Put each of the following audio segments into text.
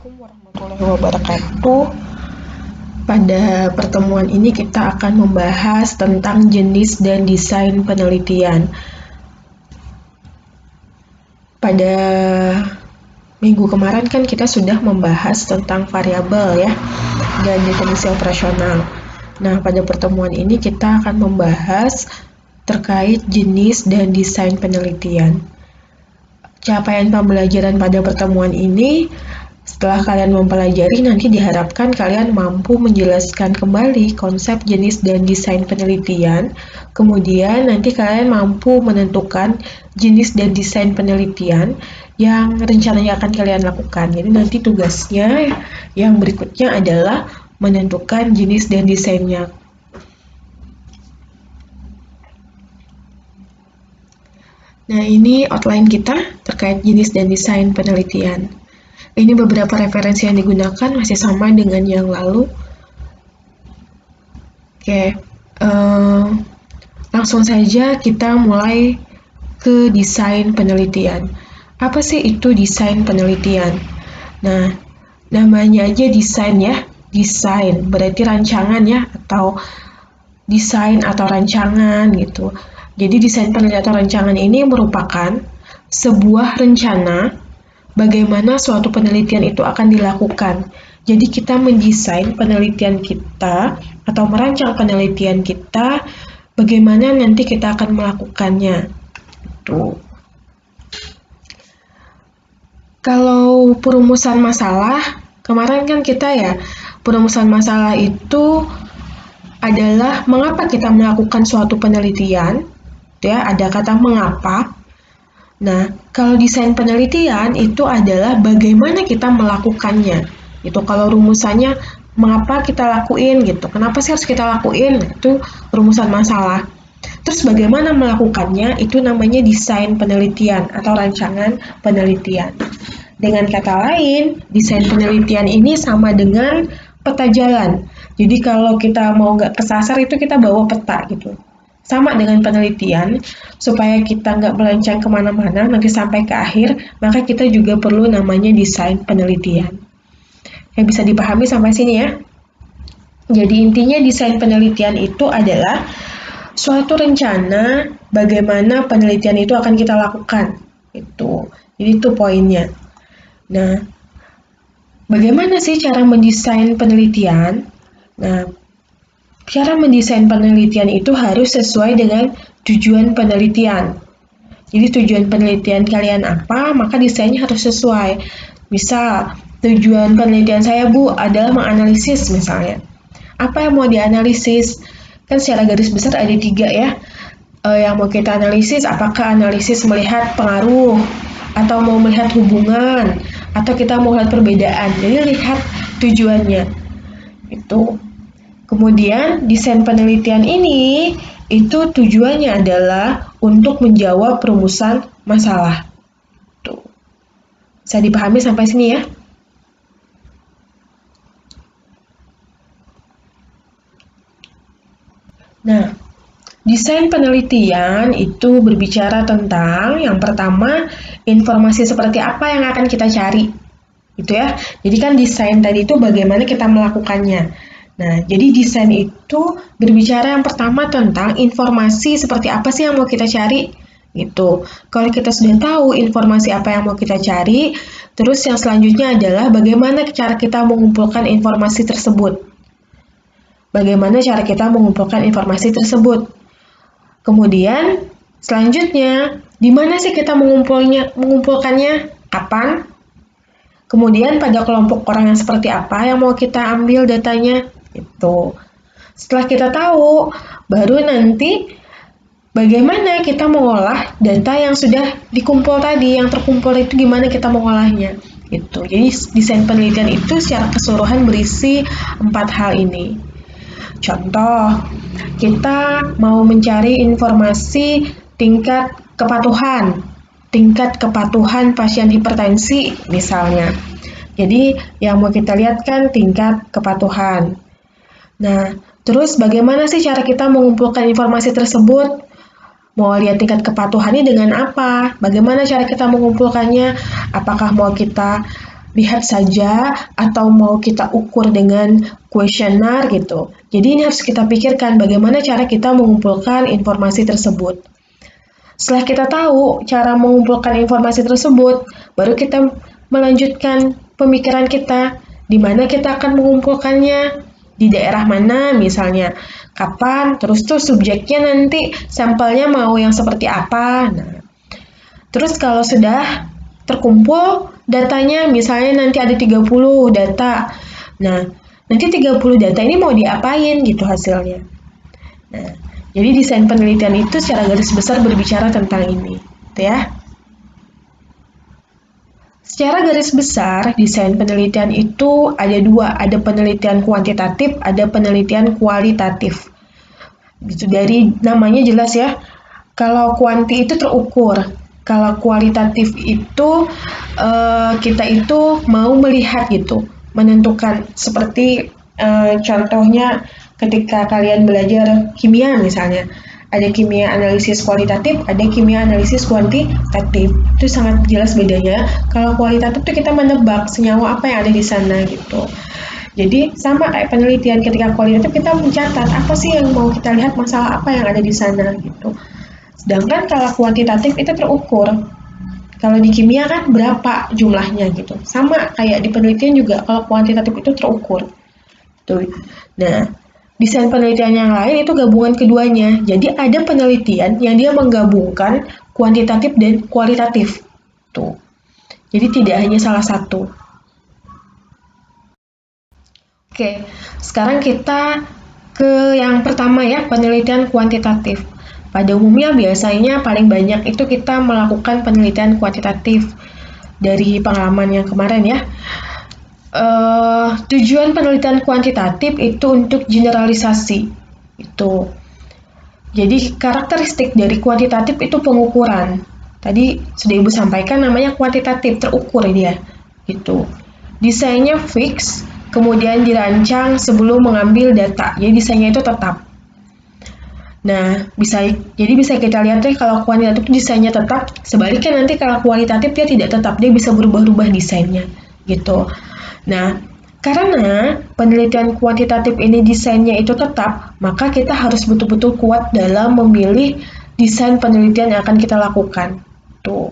Assalamualaikum warahmatullahi wabarakatuh. Pada pertemuan ini kita akan membahas tentang jenis dan desain penelitian. Pada minggu kemarin kan kita sudah membahas tentang variabel ya dan definisi operasional. Nah, pada pertemuan ini kita akan membahas terkait jenis dan desain penelitian. Capaian pembelajaran pada pertemuan ini, setelah kalian mempelajari, nanti diharapkan kalian mampu menjelaskan kembali konsep jenis dan desain penelitian. Kemudian nanti kalian mampu menentukan jenis dan desain penelitian yang rencananya akan kalian lakukan. Jadi nanti tugasnya yang berikutnya adalah menentukan jenis dan desainnya. Nah, ini outline kita terkait jenis dan desain penelitian. Ini beberapa referensi yang digunakan, masih sama dengan yang lalu. Oke, langsung saja kita mulai ke desain penelitian. Apa sih itu desain penelitian? Nah, namanya aja desain ya. Desain berarti rancangan ya, atau desain atau rancangan gitu. Jadi desain penelitian atau rancangan ini merupakan sebuah rencana bagaimana suatu penelitian itu akan dilakukan. Jadi kita mendesain penelitian kita atau merancang penelitian kita, bagaimana nanti kita akan melakukannya. Tuh. Kalau perumusan masalah, kemarin kan kita ya, perumusan masalah itu adalah mengapa kita melakukan suatu penelitian, ya, ada kata mengapa. Nah, kalau desain penelitian itu adalah bagaimana kita melakukannya. Itu kalau rumusannya mengapa kita lakuin gitu. Kenapa sih harus kita lakuin? Itu rumusan masalah. Terus bagaimana melakukannya? Itu namanya desain penelitian atau rancangan penelitian. Dengan kata lain, desain penelitian ini sama dengan peta jalan. Jadi kalau kita mau nggak kesasar itu kita bawa peta gitu. Sama dengan penelitian, supaya kita nggak melenceng kemana-mana, nanti sampai ke akhir, maka kita juga perlu namanya desain penelitian. Yang bisa dipahami sampai sini ya. Jadi intinya desain penelitian itu adalah suatu rencana bagaimana penelitian itu akan kita lakukan. Jadi itu poinnya. Nah, bagaimana sih cara mendesain penelitian? Nah, cara mendesain penelitian itu harus sesuai dengan tujuan penelitian. Jadi tujuan penelitian kalian apa, maka desainnya harus sesuai. Misal, tujuan penelitian saya Bu adalah menganalisis misalnya. Apa yang mau dianalisis? Kan secara garis besar ada 3 ya. Yang mau kita analisis, apakah analisis melihat pengaruh, atau mau melihat hubungan, atau kita mau lihat perbedaan. Jadi lihat tujuannya. Itu. Kemudian desain penelitian ini itu tujuannya adalah untuk menjawab perumusan masalah. Tuh. Bisa dipahami sampai sini ya? Nah, desain penelitian itu berbicara tentang yang pertama informasi seperti apa yang akan kita cari. Gitu ya. Jadi kan desain tadi itu bagaimana kita melakukannya. Nah, jadi desain itu berbicara yang pertama tentang informasi seperti apa sih yang mau kita cari, gitu. Kalau kita sudah tahu informasi apa yang mau kita cari, terus yang selanjutnya adalah bagaimana cara kita mengumpulkan informasi tersebut. Bagaimana cara kita mengumpulkan informasi tersebut. Kemudian, selanjutnya, di mana sih kita mengumpulkannya? Kapan? Kemudian pada kelompok orang yang seperti apa yang mau kita ambil datanya? Itu. Setelah kita tahu, baru nanti bagaimana kita mengolah data yang sudah dikumpul tadi, yang terkumpul itu gimana kita mengolahnya. Gitu. Jadi desain penelitian itu secara keseluruhan berisi 4 hal ini. Contoh, kita mau mencari informasi tingkat kepatuhan pasien hipertensi misalnya. Jadi yang mau kita lihat kan tingkat kepatuhan. Nah, terus bagaimana sih cara kita mengumpulkan informasi tersebut? Mau lihat tingkat kepatuhannya dengan apa? Bagaimana cara kita mengumpulkannya? Apakah mau kita lihat saja atau mau kita ukur dengan kuesioner gitu. Jadi ini harus kita pikirkan bagaimana cara kita mengumpulkan informasi tersebut. Setelah kita tahu cara mengumpulkan informasi tersebut, baru kita melanjutkan pemikiran kita, di mana kita akan mengumpulkannya, di daerah mana misalnya, kapan, terus tuh subjeknya nanti sampelnya mau yang seperti apa. Nah, terus kalau sudah terkumpul datanya, misalnya nanti ada 30 data. Nah, nanti 30 data ini mau diapain gitu hasilnya. Nah, jadi desain penelitian itu secara garis besar berbicara tentang ini, gitu ya. Secara garis besar, desain penelitian itu ada dua, ada penelitian kuantitatif, ada penelitian kualitatif. Gitu, dari namanya jelas ya, kalau kuanti itu terukur, kalau kualitatif itu kita itu mau melihat gitu, menentukan seperti contohnya ketika kalian belajar kimia misalnya, ada kimia analisis kualitatif, ada kimia analisis kuantitatif. Itu sangat jelas bedanya. Kalau kualitatif itu kita menebak senyawa apa yang ada di sana gitu. Jadi sama kayak penelitian, ketika kualitatif kita mencatat apa sih yang mau kita lihat, masalah apa yang ada di sana gitu. Sedangkan kalau kuantitatif itu terukur. Kalau di kimia kan berapa jumlahnya gitu. Sama kayak di penelitian juga, kalau kuantitatif itu terukur. Tuh. Nah, desain penelitian yang lain itu gabungan keduanya. Jadi ada penelitian yang dia menggabungkan kuantitatif dan kualitatif. Tuh. Jadi tidak hanya salah satu. Oke, sekarang kita ke yang pertama ya, penelitian kuantitatif. Pada umumnya biasanya paling banyak itu kita melakukan penelitian kuantitatif dari pengalaman yang kemarin ya. Tujuan penelitian kuantitatif itu untuk generalisasi. Itu. Jadi karakteristik dari kuantitatif itu pengukuran. Tadi sudah Ibu sampaikan namanya kuantitatif, terukur dia. Gitu. Desainnya fix, kemudian dirancang sebelum mengambil data. Jadi desainnya itu tetap. Nah, jadi bisa kita lihat deh kalau kuantitatif itu desainnya tetap, sebaliknya nanti kalau kualitatif dia tidak tetap, dia bisa berubah-ubah desainnya gitu. Nah, karena penelitian kuantitatif ini desainnya itu tetap, maka kita harus betul-betul kuat dalam memilih desain penelitian yang akan kita lakukan. Tuh.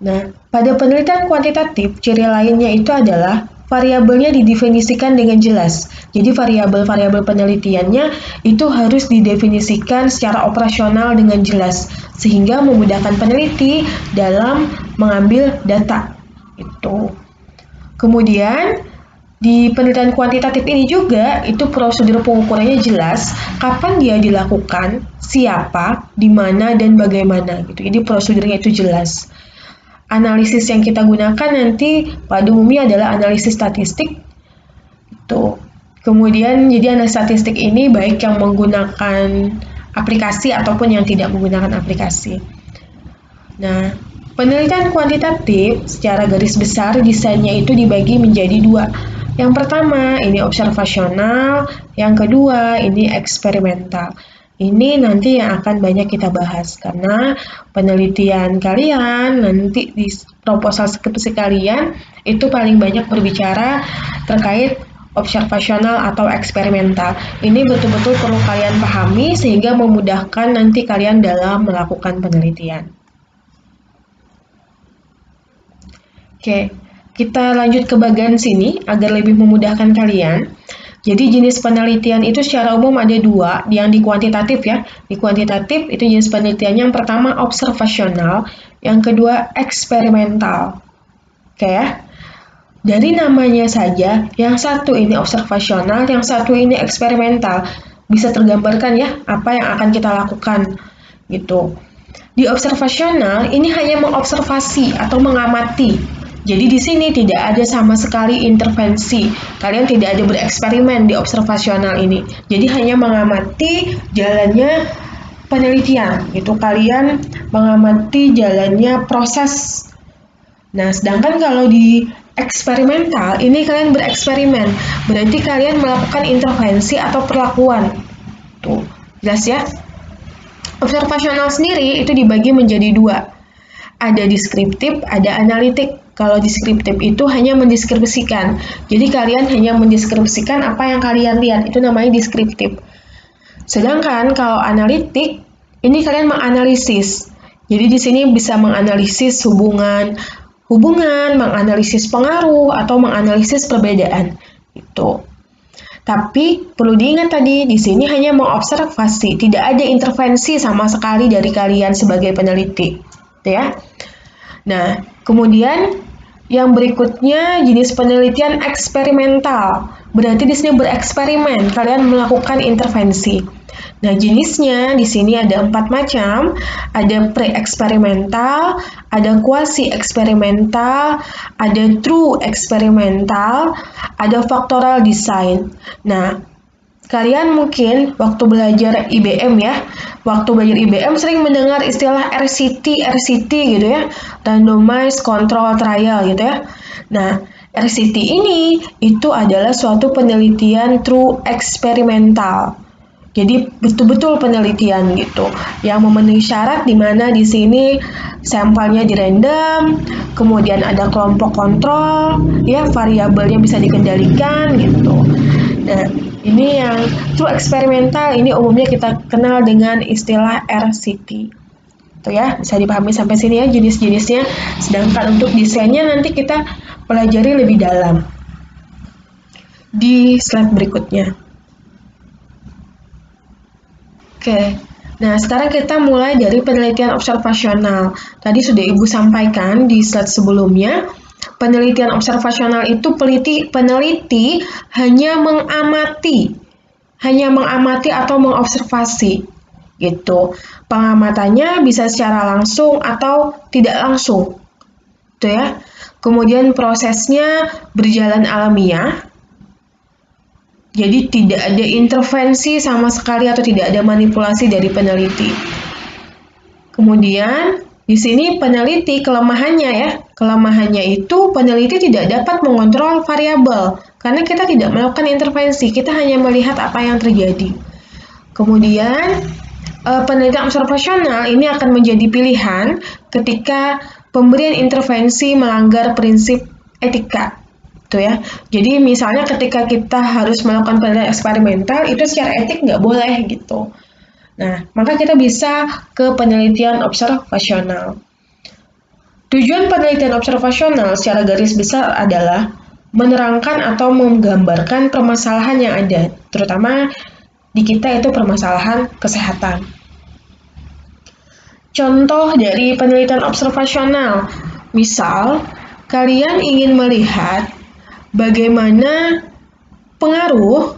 Nah, pada penelitian kuantitatif, ciri lainnya itu adalah variabelnya didefinisikan dengan jelas. Jadi variabel-variabel penelitiannya itu harus didefinisikan secara operasional dengan jelas, sehingga memudahkan peneliti dalam mengambil data. Itu. Kemudian, di penelitian kuantitatif ini juga, itu prosedur pengukurannya jelas, kapan dia dilakukan, siapa, di mana, dan bagaimana. Gitu. Jadi prosedurnya itu jelas. Analisis yang kita gunakan nanti pada umumnya adalah analisis statistik. Itu. Kemudian jadi analisis statistik ini baik yang menggunakan aplikasi ataupun yang tidak menggunakan aplikasi. Nah, penelitian kuantitatif secara garis besar desainnya itu dibagi menjadi dua. Yang pertama ini observasional, yang kedua ini eksperimental. Ini nanti yang akan banyak kita bahas karena penelitian kalian nanti di proposal skripsi kalian itu paling banyak berbicara terkait observasional atau eksperimental. Ini betul-betul perlu kalian pahami sehingga memudahkan nanti kalian dalam melakukan penelitian. Oke, kita lanjut ke bagian sini agar lebih memudahkan kalian. Jadi jenis penelitian itu secara umum ada dua, yang di kuantitatif ya. Di kuantitatif itu jenis penelitian yang pertama observasional, yang kedua eksperimental. Oke ya. Dari namanya saja, yang satu ini observasional, yang satu ini eksperimental. Bisa tergambarkan ya apa yang akan kita lakukan gitu. Di observasional ini hanya mengobservasi atau mengamati. Jadi di sini tidak ada sama sekali intervensi. Kalian tidak ada bereksperimen di observasional ini. Jadi hanya mengamati jalannya penelitian. Itu kalian mengamati jalannya proses. Nah, sedangkan kalau di eksperimental ini kalian bereksperimen. Berarti kalian melakukan intervensi atau perlakuan. Tuh, jelas ya? Observasional sendiri itu dibagi menjadi dua. Ada deskriptif, ada analitik. Kalau deskriptif itu hanya mendeskripsikan. Jadi kalian hanya mendeskripsikan apa yang kalian lihat, itu namanya deskriptif. Sedangkan kalau analitik, ini kalian menganalisis. Jadi di sini bisa menganalisis hubungan, menganalisis pengaruh, atau menganalisis perbedaan. Itu. Tapi perlu diingat tadi, di sini hanya mengobservasi, tidak ada intervensi sama sekali dari kalian sebagai peneliti. Ya. Nah, kemudian yang berikutnya jenis penelitian eksperimental. Berarti di sini bereksperimen, kalian melakukan intervensi. Nah, jenisnya di sini ada 4 macam. Ada pre-eksperimental, ada quasi-eksperimental, ada true eksperimental, ada factorial design. Nah, kalian mungkin waktu belajar IBM ya, sering mendengar istilah RCT gitu ya, randomized control trial gitu ya. Nah, RCT ini itu adalah suatu penelitian true eksperimental. Jadi betul-betul penelitian gitu, yang memenuhi syarat di mana di sini sampelnya di random, kemudian ada kelompok kontrol, ya variabelnya bisa dikendalikan gitu. Nah, ini yang true eksperimental, ini umumnya kita kenal dengan istilah RCT. Tuh ya, bisa dipahami sampai sini ya jenis-jenisnya. Sedangkan untuk desainnya nanti kita pelajari lebih dalam di slide berikutnya. Oke, nah sekarang kita mulai dari penelitian observasional. Tadi sudah Ibu sampaikan di slide sebelumnya, penelitian observasional itu peneliti hanya mengamati atau mengobservasi gitu. Pengamatannya bisa secara langsung atau tidak langsung. Tuh ya. Kemudian prosesnya berjalan alamiah. Jadi tidak ada intervensi sama sekali atau tidak ada manipulasi dari peneliti. Kemudian di sini peneliti kelemahannya itu peneliti tidak dapat mengontrol variabel karena kita tidak melakukan intervensi, kita hanya melihat apa yang terjadi. Kemudian penelitian observasional ini akan menjadi pilihan ketika pemberian intervensi melanggar prinsip etika. Ya. Jadi misalnya ketika kita harus melakukan penelitian eksperimental itu secara etik nggak boleh gitu. Nah, maka kita bisa ke penelitian observasional. Tujuan penelitian observasional secara garis besar adalah menerangkan atau menggambarkan permasalahan yang ada, terutama di kita itu permasalahan kesehatan. Contoh dari penelitian observasional, misal kalian ingin melihat bagaimana pengaruh,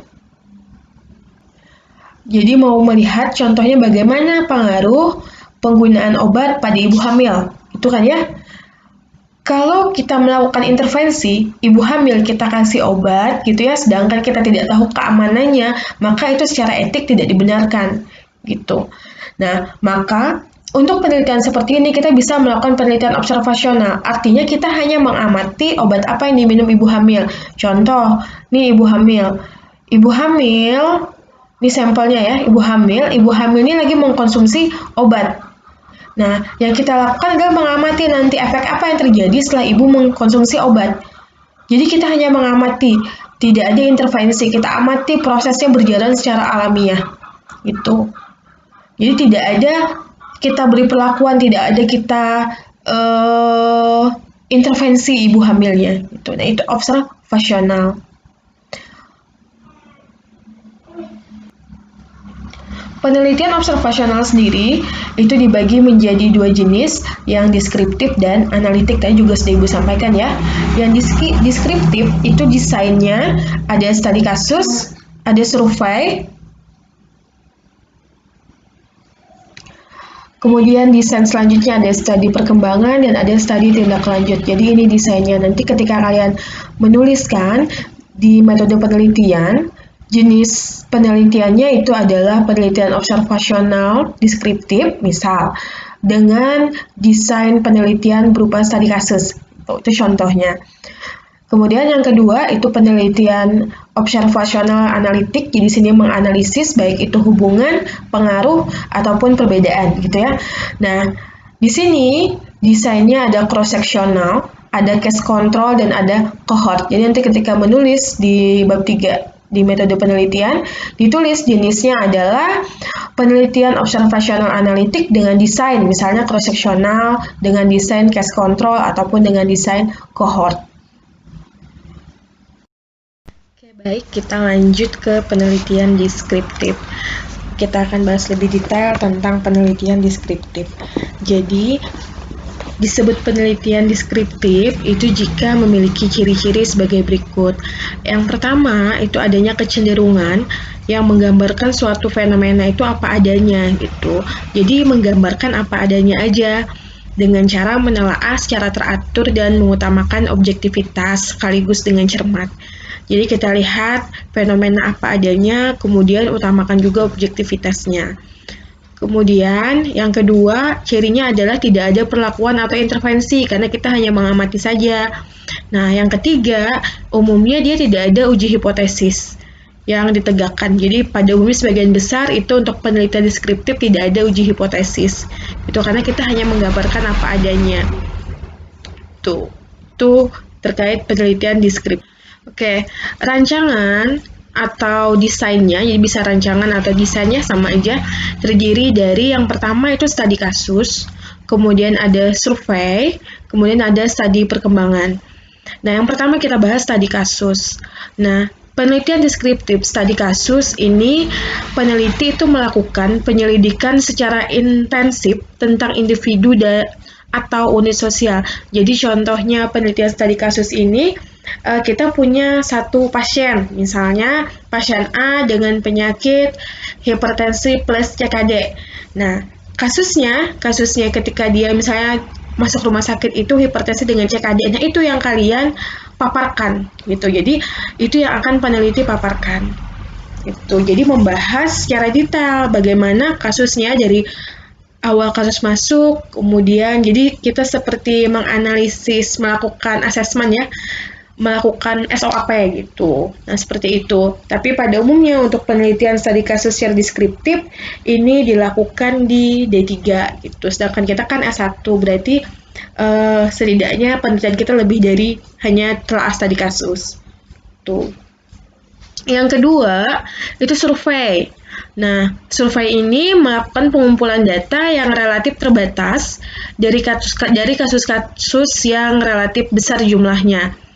jadi mau melihat contohnya bagaimana pengaruh penggunaan obat pada ibu hamil, itu kan ya. Kalau kita melakukan intervensi, ibu hamil kita kasih obat gitu ya, sedangkan kita tidak tahu keamanannya, maka itu secara etik tidak dibenarkan gitu. Nah, maka untuk penelitian seperti ini kita bisa melakukan penelitian observasional. Artinya kita hanya mengamati obat apa yang diminum ibu hamil. Contoh, nih ibu hamil. Ini sampelnya ya, ibu hamil ini lagi mengkonsumsi obat. Nah, yang kita lakukan adalah mengamati nanti efek apa yang terjadi setelah ibu mengkonsumsi obat. Jadi kita hanya mengamati, tidak ada intervensi, kita amati prosesnya berjalan secara alamiah. Gitu. Jadi tidak ada kita beri perlakuan, tidak ada kita intervensi ibu hamilnya. Gitu. Nah, itu observasional. Penelitian observasional sendiri itu dibagi menjadi 2 jenis, yang deskriptif dan analitik. Tadi juga sudah Ibu sampaikan ya. Yang deskriptif itu desainnya ada studi kasus, ada survei, kemudian desain selanjutnya ada studi perkembangan dan ada studi tindak lanjut. Jadi ini desainnya. Nanti ketika kalian menuliskan di metode penelitian, jenis penelitiannya itu adalah penelitian observasional deskriptif, misal dengan desain penelitian berupa studi kasus. Itu contohnya. Kemudian yang kedua itu penelitian observasional analitik. Jadi sini menganalisis baik itu hubungan, pengaruh ataupun perbedaan gitu ya. Nah, di sini desainnya ada cross sectional, ada case control, dan ada cohort. Jadi nanti ketika menulis di bab 3 di metode penelitian, ditulis jenisnya adalah penelitian observasional analitik dengan desain, misalnya cross-sectional, dengan desain case control, ataupun dengan desain cohort. Oke, baik, kita lanjut ke penelitian deskriptif. Kita akan bahas lebih detail tentang penelitian deskriptif. Jadi, disebut penelitian deskriptif itu jika memiliki ciri-ciri sebagai berikut. Yang pertama, itu adanya kecenderungan yang menggambarkan suatu fenomena itu apa adanya gitu. Jadi menggambarkan apa adanya aja dengan cara menelaah secara teratur dan mengutamakan objektivitas sekaligus dengan cermat. Jadi kita lihat fenomena apa adanya, kemudian utamakan juga objektivitasnya. Kemudian yang kedua, cirinya adalah tidak ada perlakuan atau intervensi karena kita hanya mengamati saja. Nah, yang ketiga, umumnya dia tidak ada uji hipotesis yang ditegakkan. Jadi pada umumnya sebagian besar itu untuk penelitian deskriptif tidak ada uji hipotesis. Itu karena kita hanya menggambarkan apa adanya. Tuh terkait penelitian deskriptif. Oke, rancangan atau desainnya, jadi bisa rancangan atau desainnya sama aja, terdiri dari yang pertama itu studi kasus, kemudian ada survei, kemudian ada studi perkembangan. Nah, yang pertama kita bahas studi kasus. Nah, penelitian deskriptif studi kasus ini peneliti itu melakukan penyelidikan secara intensif tentang individu atau unit sosial. Jadi contohnya penelitian studi kasus ini kita punya satu pasien, misalnya pasien A dengan penyakit hipertensi plus CKD. Nah, kasusnya ketika dia misalnya masuk rumah sakit itu hipertensi dengan CKD. Nah, itu yang kalian paparkan gitu. Jadi, itu yang akan peneliti paparkan. Itu. Jadi membahas secara detail bagaimana kasusnya dari awal kasus masuk, kemudian jadi kita seperti menganalisis, melakukan asesmen ya, melakukan SOAP gitu. Nah, seperti itu. Tapi pada umumnya untuk penelitian studi kasus secara deskriptif ini dilakukan di D3 gitu. Sedangkan kita kan S1, berarti setidaknya penelitian kita lebih dari hanya telah studi kasus. Tuh. Yang kedua, itu survei. Nah, survei ini melakukan pengumpulan data yang relatif terbatas dari kasus-kasus yang relatif besar jumlahnya.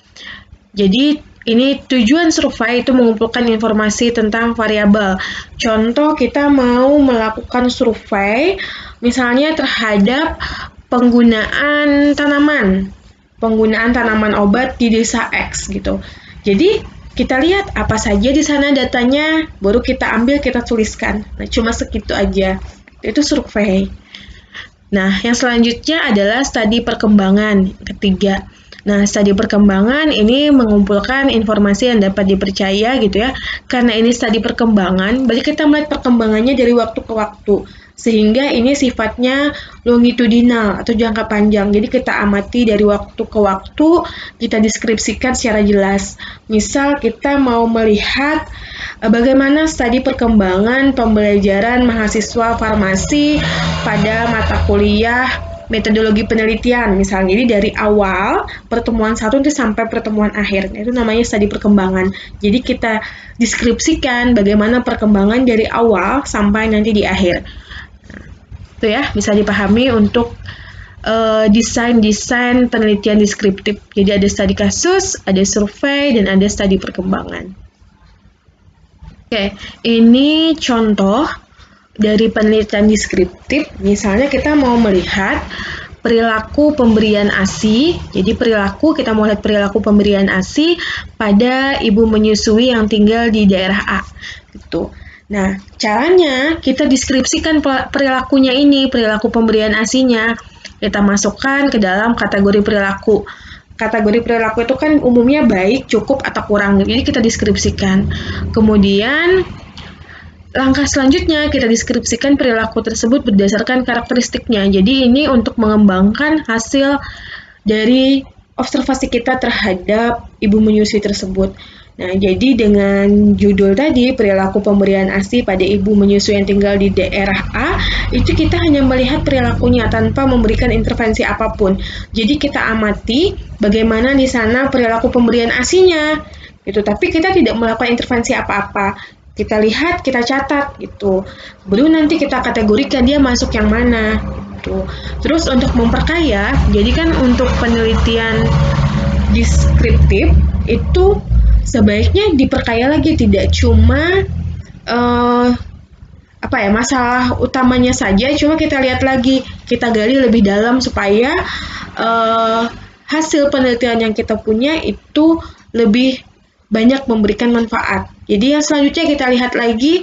Jadi, ini tujuan survei itu mengumpulkan informasi tentang variabel. Contoh, kita mau melakukan survei misalnya terhadap penggunaan tanaman obat di desa X gitu. Jadi, kita lihat apa saja di sana datanya, baru kita ambil, kita tuliskan. Nah, cuma segitu aja. Itu survei. Nah, yang selanjutnya adalah studi perkembangan, ketiga. Nah, studi perkembangan ini mengumpulkan informasi yang dapat dipercaya gitu ya. Karena ini studi perkembangan, berarti kita melihat perkembangannya dari waktu ke waktu. Sehingga ini sifatnya longitudinal atau jangka panjang. Jadi kita amati dari waktu ke waktu, kita deskripsikan secara jelas. Misal kita mau melihat bagaimana studi perkembangan pembelajaran mahasiswa farmasi pada mata kuliah metodologi penelitian misalnya. Jadi dari awal pertemuan 1 sampai pertemuan akhir, itu namanya studi perkembangan. Jadi kita deskripsikan bagaimana perkembangan dari awal sampai nanti di akhir. Itu ya, bisa dipahami untuk desain penelitian deskriptif. Jadi ada studi kasus, ada survei, dan ada studi perkembangan. Oke, ini contoh dari penelitian deskriptif. Misalnya kita mau melihat perilaku pemberian ASI. Jadi kita mau lihat perilaku pemberian ASI pada ibu menyusui yang tinggal di daerah A. Gitu. Nah, caranya kita deskripsikan perilakunya ini, perilaku pemberian ASI-nya. Kita masukkan ke dalam kategori perilaku. Kategori perilaku itu kan umumnya baik, cukup, atau kurang. Jadi kita deskripsikan. Kemudian langkah selanjutnya kita deskripsikan perilaku tersebut berdasarkan karakteristiknya. Jadi ini untuk mengembangkan hasil dari observasi kita terhadap ibu menyusui tersebut. Nah, jadi dengan judul tadi, perilaku pemberian ASI pada ibu menyusui yang tinggal di daerah A, itu kita hanya melihat perilakunya tanpa memberikan intervensi apapun. Jadi kita amati bagaimana di sana perilaku pemberian ASI-nya, gitu. Tapi kita tidak melakukan intervensi apa-apa. Kita lihat, kita catat, gitu. Baru nanti kita kategorikan dia masuk yang mana, gitu. Terus untuk memperkaya, jadi kan untuk penelitian deskriptif itu sebaiknya diperkaya lagi, tidak cuma masalah utamanya saja, cuma kita lihat lagi, kita gali lebih dalam supaya hasil penelitian yang kita punya itu lebih banyak memberikan manfaat. Jadi yang selanjutnya kita lihat lagi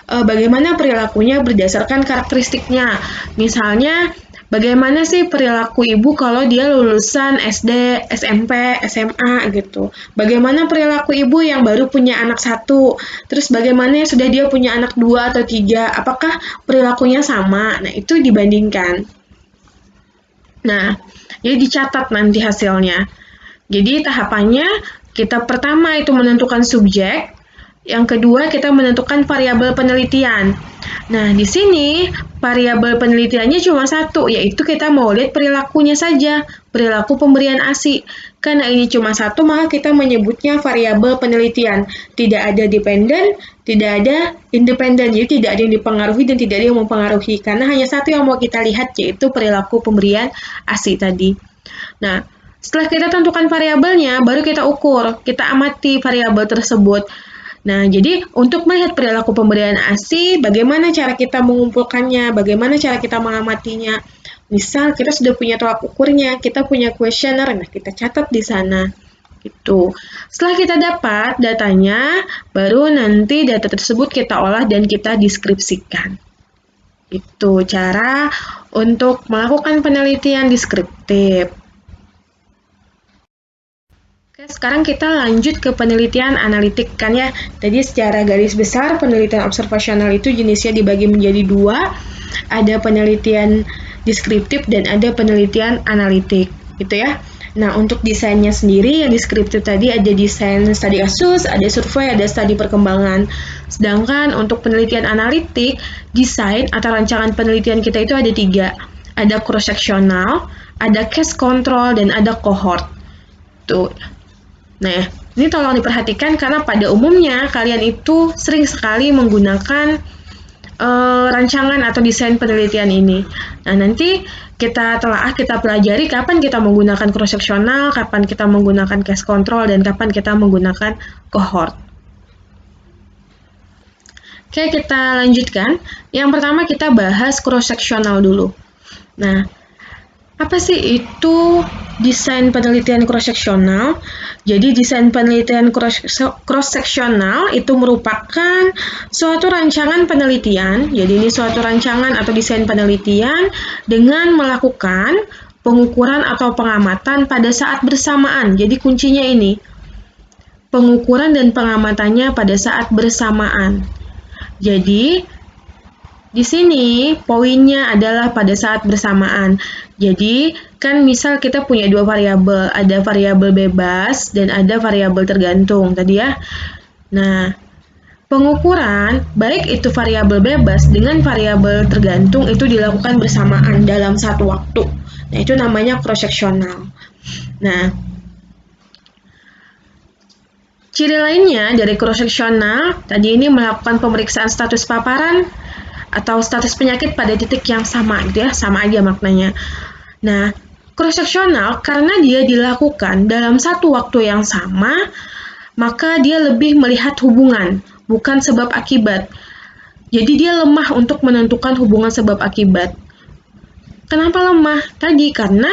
bagaimana perilakunya berdasarkan karakteristiknya. Misalnya bagaimana sih perilaku ibu kalau dia lulusan SD, SMP, SMA gitu? Bagaimana perilaku ibu yang baru punya anak 1? Terus bagaimana yang sudah dia punya anak 2 atau 3? Apakah perilakunya sama? Nah, itu dibandingkan. Nah, jadi dicatat nanti hasilnya. Jadi tahapannya kita pertama itu menentukan subjek, yang kedua kita menentukan variabel penelitian. Nah, di sini variabel penelitiannya cuma satu, yaitu kita mau lihat perilakunya saja, perilaku pemberian ASI. Karena ini cuma satu, maka kita menyebutnya variabel penelitian. Tidak ada dependen, tidak ada independen, jadi tidak ada yang dipengaruhi dan tidak ada yang mempengaruhi. Karena hanya satu yang mau kita lihat, yaitu perilaku pemberian ASI tadi. Nah, setelah kita tentukan variabelnya, baru kita ukur, kita amati variabel tersebut. Nah, jadi untuk melihat perilaku pemberian ASI, bagaimana cara kita mengumpulkannya, bagaimana cara kita mengamatinya. Misal kita sudah punya tolak ukurnya, kita punya kuesioner, nah kita catat di sana. Gitu. Setelah kita dapat datanya, baru nanti data tersebut kita olah dan kita deskripsikan. Itu cara untuk melakukan penelitian deskriptif. Sekarang kita lanjut ke penelitian analitik kan ya. Tadi secara garis besar penelitian observasional itu jenisnya dibagi menjadi 2. Ada penelitian deskriptif dan ada penelitian analitik gitu ya. Nah, untuk desainnya sendiri yang deskriptif tadi ada desain studi kasus, ada survei, ada studi perkembangan. Sedangkan untuk penelitian analitik, desain atau rancangan penelitian kita itu ada 3. Ada cross-sectional, ada case control, dan ada cohort. Tuh. Nah, ini tolong diperhatikan karena pada umumnya kalian itu sering sekali menggunakan rancangan atau desain penelitian ini. Nah, nanti kita pelajari kapan kita menggunakan cross-sectional, kapan kita menggunakan case control, dan kapan kita menggunakan cohort. Oke, kita lanjutkan. Yang pertama kita bahas cross-sectional dulu. Nah, apa sih itu desain penelitian cross-sectional? Jadi desain penelitian cross-sectional itu merupakan suatu rancangan penelitian. Jadi ini suatu rancangan atau desain penelitian dengan melakukan pengukuran atau pengamatan pada saat bersamaan. Jadi kuncinya ini, pengukuran dan pengamatannya pada saat bersamaan. Jadi di sini poinnya adalah pada saat bersamaan. Jadi kan misal kita punya 2 variabel, ada variabel bebas dan ada variabel tergantung tadi ya. Nah, pengukuran baik itu variabel bebas dengan variabel tergantung itu dilakukan bersamaan dalam satu waktu. Nah, itu namanya cross-sectional. Nah, ciri lainnya dari cross-sectional tadi ini melakukan pemeriksaan status paparan atau status penyakit pada titik yang sama gitu ya, sama aja maknanya. Nah, cross-sectional karena dia dilakukan dalam satu waktu yang sama, maka dia lebih melihat hubungan, bukan sebab akibat. Jadi dia lemah untuk menentukan hubungan sebab akibat. Kenapa lemah? Tadi karena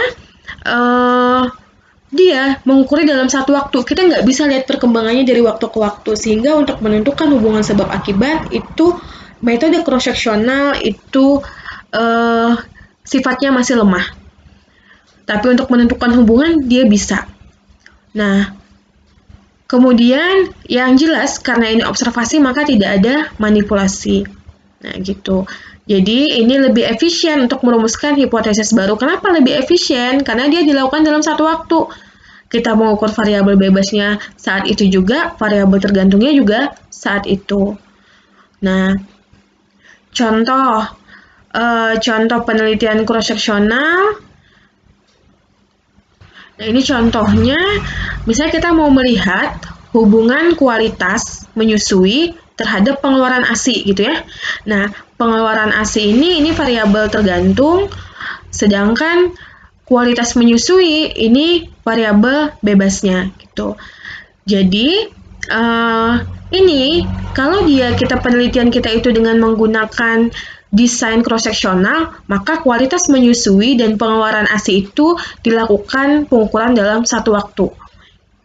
dia mengukurnya dalam satu waktu. Kita nggak bisa lihat perkembangannya dari waktu ke waktu, sehingga untuk menentukan hubungan sebab akibat itu metode cross-sectional itu sifatnya masih lemah. Tapi untuk menentukan hubungan, dia bisa. Nah, kemudian yang jelas, karena ini observasi, maka tidak ada manipulasi. Nah, gitu. Jadi, ini lebih efisien untuk merumuskan hipotesis baru. Kenapa lebih efisien? Karena dia dilakukan dalam satu waktu. kita mengukur variabel bebasnya saat itu juga, variabel tergantungnya juga saat itu. Nah, contoh penelitian cross-seksional. Nah, ini contohnya, misalnya kita mau melihat hubungan kualitas menyusui terhadap pengeluaran ASI gitu ya. Nah, pengeluaran ASI ini variabel tergantung, sedangkan kualitas menyusui ini variabel bebasnya gitu. Jadi, ini kalau kita penelitian kita itu dengan menggunakan desain cross-seksional, maka kualitas menyusui dan pengeluaran ASI itu dilakukan pengukuran dalam satu waktu.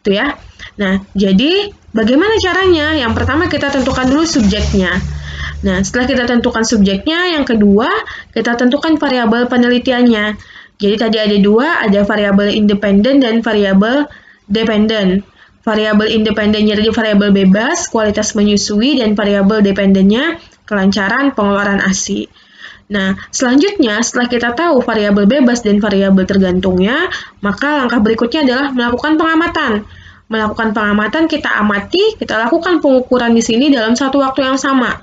Itu ya. Nah, jadi bagaimana caranya? Yang pertama kita tentukan dulu subjeknya. Nah, setelah kita tentukan subjeknya, yang kedua kita tentukan variabel penelitiannya. Jadi tadi ada dua, ada variabel independen dan variabel dependen. Variabel independennya jadi variabel bebas, kualitas menyusui, dan variabel dependennya kelancaran pengeluaran ASI. Nah, selanjutnya setelah kita tahu variabel bebas dan variabel tergantungnya, maka langkah berikutnya adalah melakukan pengamatan. Melakukan pengamatan, kita amati, kita lakukan pengukuran di sini dalam satu waktu yang sama.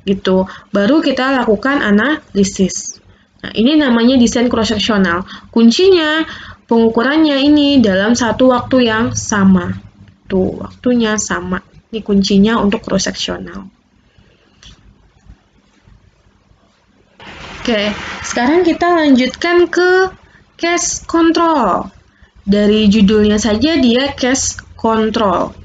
Gitu. Baru kita lakukan analisis. Nah, ini namanya desain cross-seksional. Kuncinya pengukurannya ini dalam satu waktu yang sama. Tuh, waktunya sama. Ini kuncinya untuk cross-seksional. Oke, sekarang kita lanjutkan ke case control. Dari judulnya saja dia case control.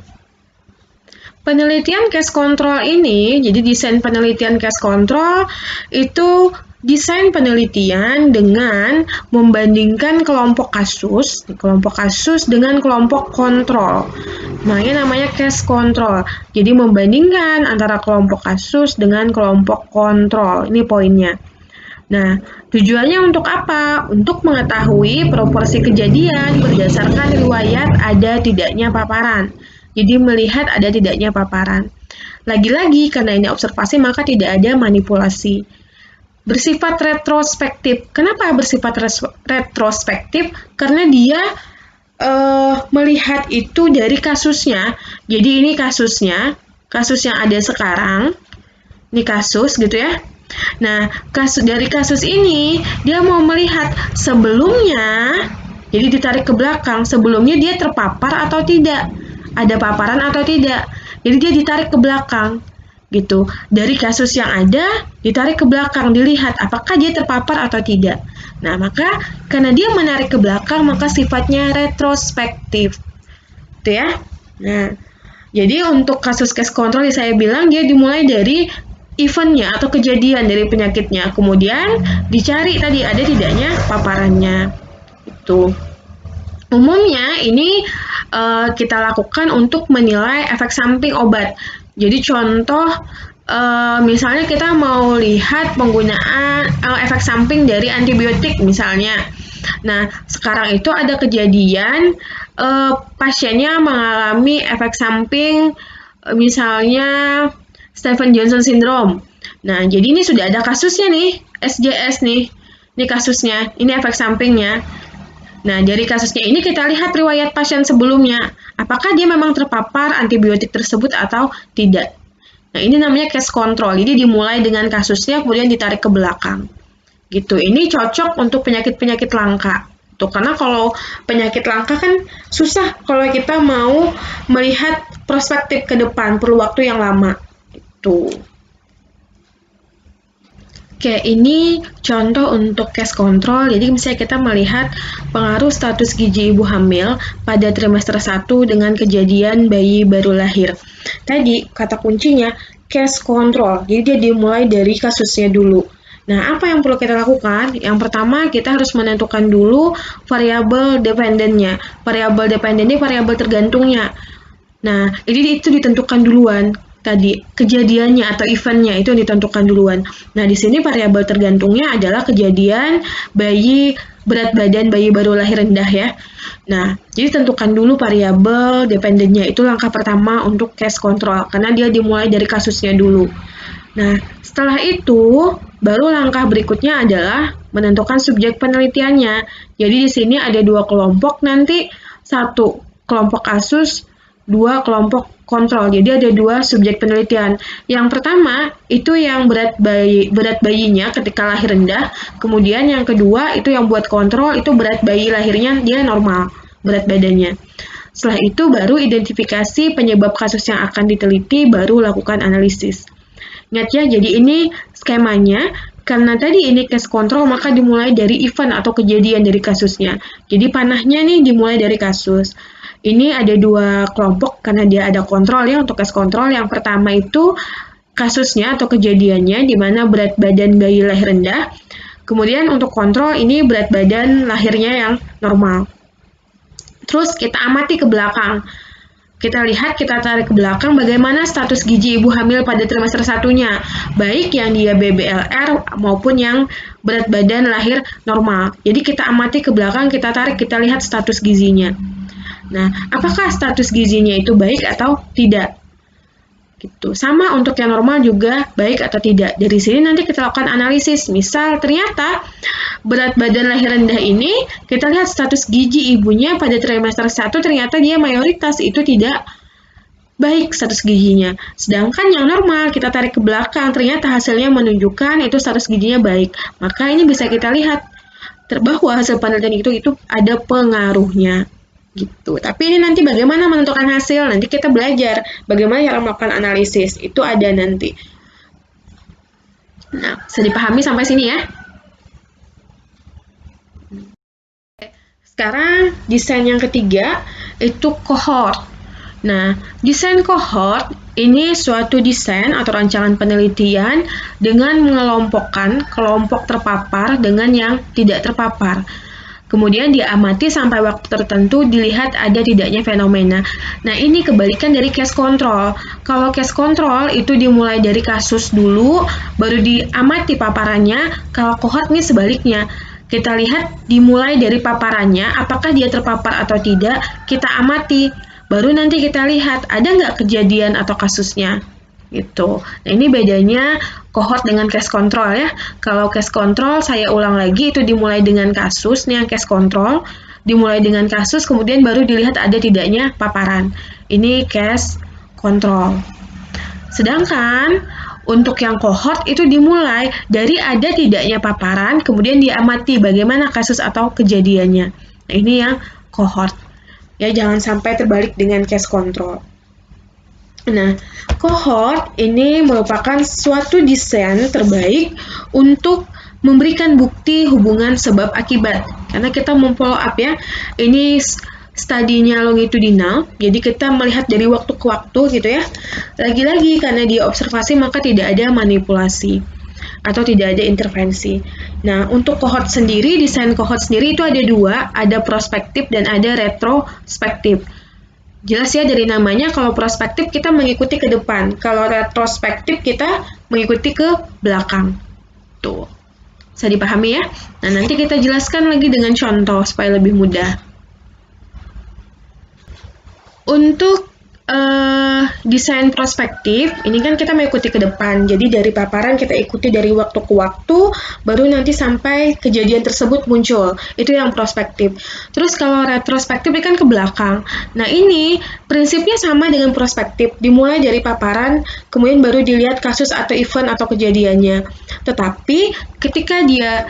Penelitian case control ini, jadi desain penelitian case control itu desain penelitian dengan membandingkan kelompok kasus dengan kelompok kontrol. Nah, ini namanya case control. Jadi membandingkan antara kelompok kasus dengan kelompok kontrol. Ini poinnya. Nah, tujuannya untuk apa? Untuk mengetahui proporsi kejadian berdasarkan riwayat ada tidaknya paparan. Jadi melihat ada tidaknya paparan. Lagi-lagi, karena ini observasi, maka tidak ada manipulasi. Bersifat retrospektif. Kenapa bersifat retrospektif? Karena dia melihat itu dari kasusnya. Jadi ini kasus yang ada sekarang. Ini kasus gitu ya. Nah, dari kasus ini, dia mau melihat sebelumnya, jadi ditarik ke belakang, sebelumnya dia terpapar atau tidak, ada paparan atau tidak. Jadi dia ditarik ke belakang, gitu. Dari kasus yang ada, ditarik ke belakang, dilihat apakah dia terpapar atau tidak. Nah, maka karena dia menarik ke belakang, maka sifatnya retrospektif. Itu ya. Nah, jadi untuk kasus case control yang saya bilang, dia dimulai dari eventnya atau kejadian dari penyakitnya, kemudian dicari tadi ada tidaknya paparannya. Itu umumnya ini kita lakukan untuk menilai efek samping obat. Jadi contoh misalnya kita mau lihat penggunaan efek samping dari antibiotik misalnya. Nah, sekarang itu ada kejadian pasiennya mengalami efek samping misalnya Stevens Johnson syndrome. Nah, jadi ini sudah ada kasusnya nih, SJS nih. Ini kasusnya, ini efek sampingnya. Nah, dari kasusnya ini kita lihat riwayat pasien sebelumnya. Apakah dia memang terpapar antibiotik tersebut atau tidak. Nah, ini namanya case control. Jadi dimulai dengan kasusnya, kemudian ditarik ke belakang. Gitu. Ini cocok untuk penyakit-penyakit langka. Tuh, karena kalau penyakit langka kan susah kalau kita mau melihat prospektif ke depan, perlu waktu yang lama. Tuh. Oke, ini contoh untuk case control. Jadi misalnya kita melihat pengaruh status gizi ibu hamil pada trimester 1 dengan kejadian bayi baru lahir. Tadi kata kuncinya case control. Jadi dia dimulai dari kasusnya dulu. Nah, apa yang perlu kita lakukan? Yang pertama, kita harus menentukan dulu variabel dependennya. Variabel dependen ini variabel tergantungnya. Nah, jadi itu ditentukan duluan. Tadi kejadiannya atau eventnya itu ditentukan duluan. Nah, di sini variabel tergantungnya adalah kejadian berat badan bayi baru lahir rendah ya. Nah, jadi tentukan dulu variabel dependennya. Itu langkah pertama untuk case control karena dia dimulai dari kasusnya dulu. Nah, setelah itu baru langkah berikutnya adalah menentukan subjek penelitiannya. Jadi di sini ada dua kelompok nanti. 1 kelompok kasus, 2 kelompok kontrol. Jadi ada 2 subjek penelitian. Yang pertama itu yang berat bayinya ketika lahir rendah, kemudian yang kedua itu yang buat kontrol itu berat bayi lahirnya dia normal berat badannya. Setelah itu baru identifikasi penyebab kasus yang akan diteliti, baru lakukan analisis. Ingat ya, jadi ini skemanya. Karena tadi ini case control, maka dimulai dari event atau kejadian dari kasusnya. Jadi panahnya nih dimulai dari kasus. Ini ada 2 kelompok karena dia ada kontrol ya untuk case control. Yang pertama itu kasusnya atau kejadiannya di mana berat badan bayi lahir rendah. Kemudian untuk kontrol ini berat badan lahirnya yang normal. Terus kita amati ke belakang. Kita lihat, kita tarik ke belakang bagaimana status gizi ibu hamil pada trimester 1-nya, baik yang dia BBLR maupun yang berat badan lahir normal. Jadi kita amati ke belakang, kita tarik, kita lihat status gizinya. Nah, apakah status gizinya itu baik atau tidak? Gitu. Sama untuk yang normal juga baik atau tidak. Dari sini nanti kita lakukan analisis. Misal ternyata berat badan lahir rendah ini, kita lihat status gizi ibunya pada trimester 1 ternyata dia mayoritas itu tidak baik status gizinya. Sedangkan yang normal kita tarik ke belakang, ternyata hasilnya menunjukkan itu status gizinya baik. Maka ini bisa kita lihat bahwa hasil penelitian itu ada pengaruhnya. Gitu. Tapi ini nanti bagaimana menentukan hasil, nanti kita belajar bagaimana cara melakukan analisis, itu ada nanti. Nah, bisa dipahami sampai sini ya. Sekarang desain yang ketiga itu cohort. Nah, desain cohort ini suatu desain atau rancangan penelitian dengan mengelompokkan kelompok terpapar dengan yang tidak terpapar. Kemudian diamati sampai waktu tertentu dilihat ada tidaknya fenomena. Nah, ini kebalikan dari case control. Kalau case control itu dimulai dari kasus dulu, baru diamati paparannya. Kalau cohort ini sebaliknya. Kita lihat dimulai dari paparannya, apakah dia terpapar atau tidak, kita amati. Baru nanti kita lihat ada nggak kejadian atau kasusnya. Gitu. Nah, ini bedanya cohort dengan case control ya. Kalau case control, saya ulang lagi, itu dimulai dengan kasus. Nih yang case control, dimulai dengan kasus, kemudian baru dilihat ada tidaknya paparan. Ini case control. Sedangkan untuk yang cohort itu dimulai dari ada tidaknya paparan, kemudian diamati bagaimana kasus atau kejadiannya. Nah, ini yang cohort. Ya, jangan sampai terbalik dengan case control. Nah, cohort ini merupakan suatu desain terbaik untuk memberikan bukti hubungan sebab akibat. Karena kita memfollow up ya, ini studinya longitudinal, jadi kita melihat dari waktu ke waktu gitu ya. Lagi-lagi karena dia observasi maka tidak ada manipulasi atau tidak ada intervensi. Nah, untuk cohort sendiri, desain cohort sendiri itu ada 2, ada prospektif dan ada retrospektif. Jelas ya dari namanya, kalau prospektif kita mengikuti ke depan, kalau retrospektif kita mengikuti ke belakang. Tuh, bisa dipahami ya? Nah, nanti kita jelaskan lagi dengan contoh supaya lebih mudah. Untuk desain prospektif, ini kan kita mengikuti ke depan, jadi dari paparan kita ikuti dari waktu ke waktu, baru nanti sampai kejadian tersebut muncul, itu yang prospektif. Terus kalau retrospektif ini kan ke belakang. Nah, ini prinsipnya sama dengan prospektif, dimulai dari paparan, kemudian baru dilihat kasus atau event atau kejadiannya. Tetapi ketika dia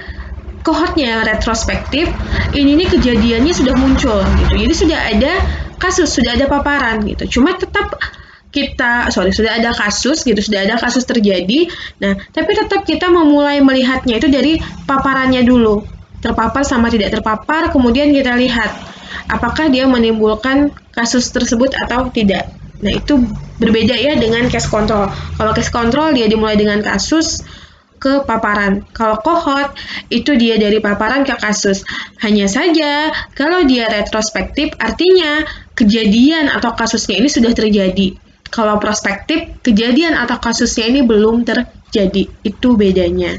cohortnya retrospektif, ini nih kejadiannya sudah muncul gitu, jadi sudah ada kasus, sudah ada paparan gitu. Cuma tetap sudah ada kasus gitu, sudah ada kasus terjadi. Nah, tapi tetap kita memulai melihatnya itu dari paparannya dulu. Terpapar sama tidak terpapar, kemudian kita lihat apakah dia menimbulkan kasus tersebut atau tidak. Nah, itu berbeda ya dengan case control. Kalau case control dia dimulai dengan kasus ke paparan. Kalau cohort itu dia dari paparan ke kasus. Hanya saja kalau dia retrospektif artinya kejadian atau kasusnya ini sudah terjadi. Kalau prospektif kejadian atau kasusnya ini belum terjadi. Itu bedanya.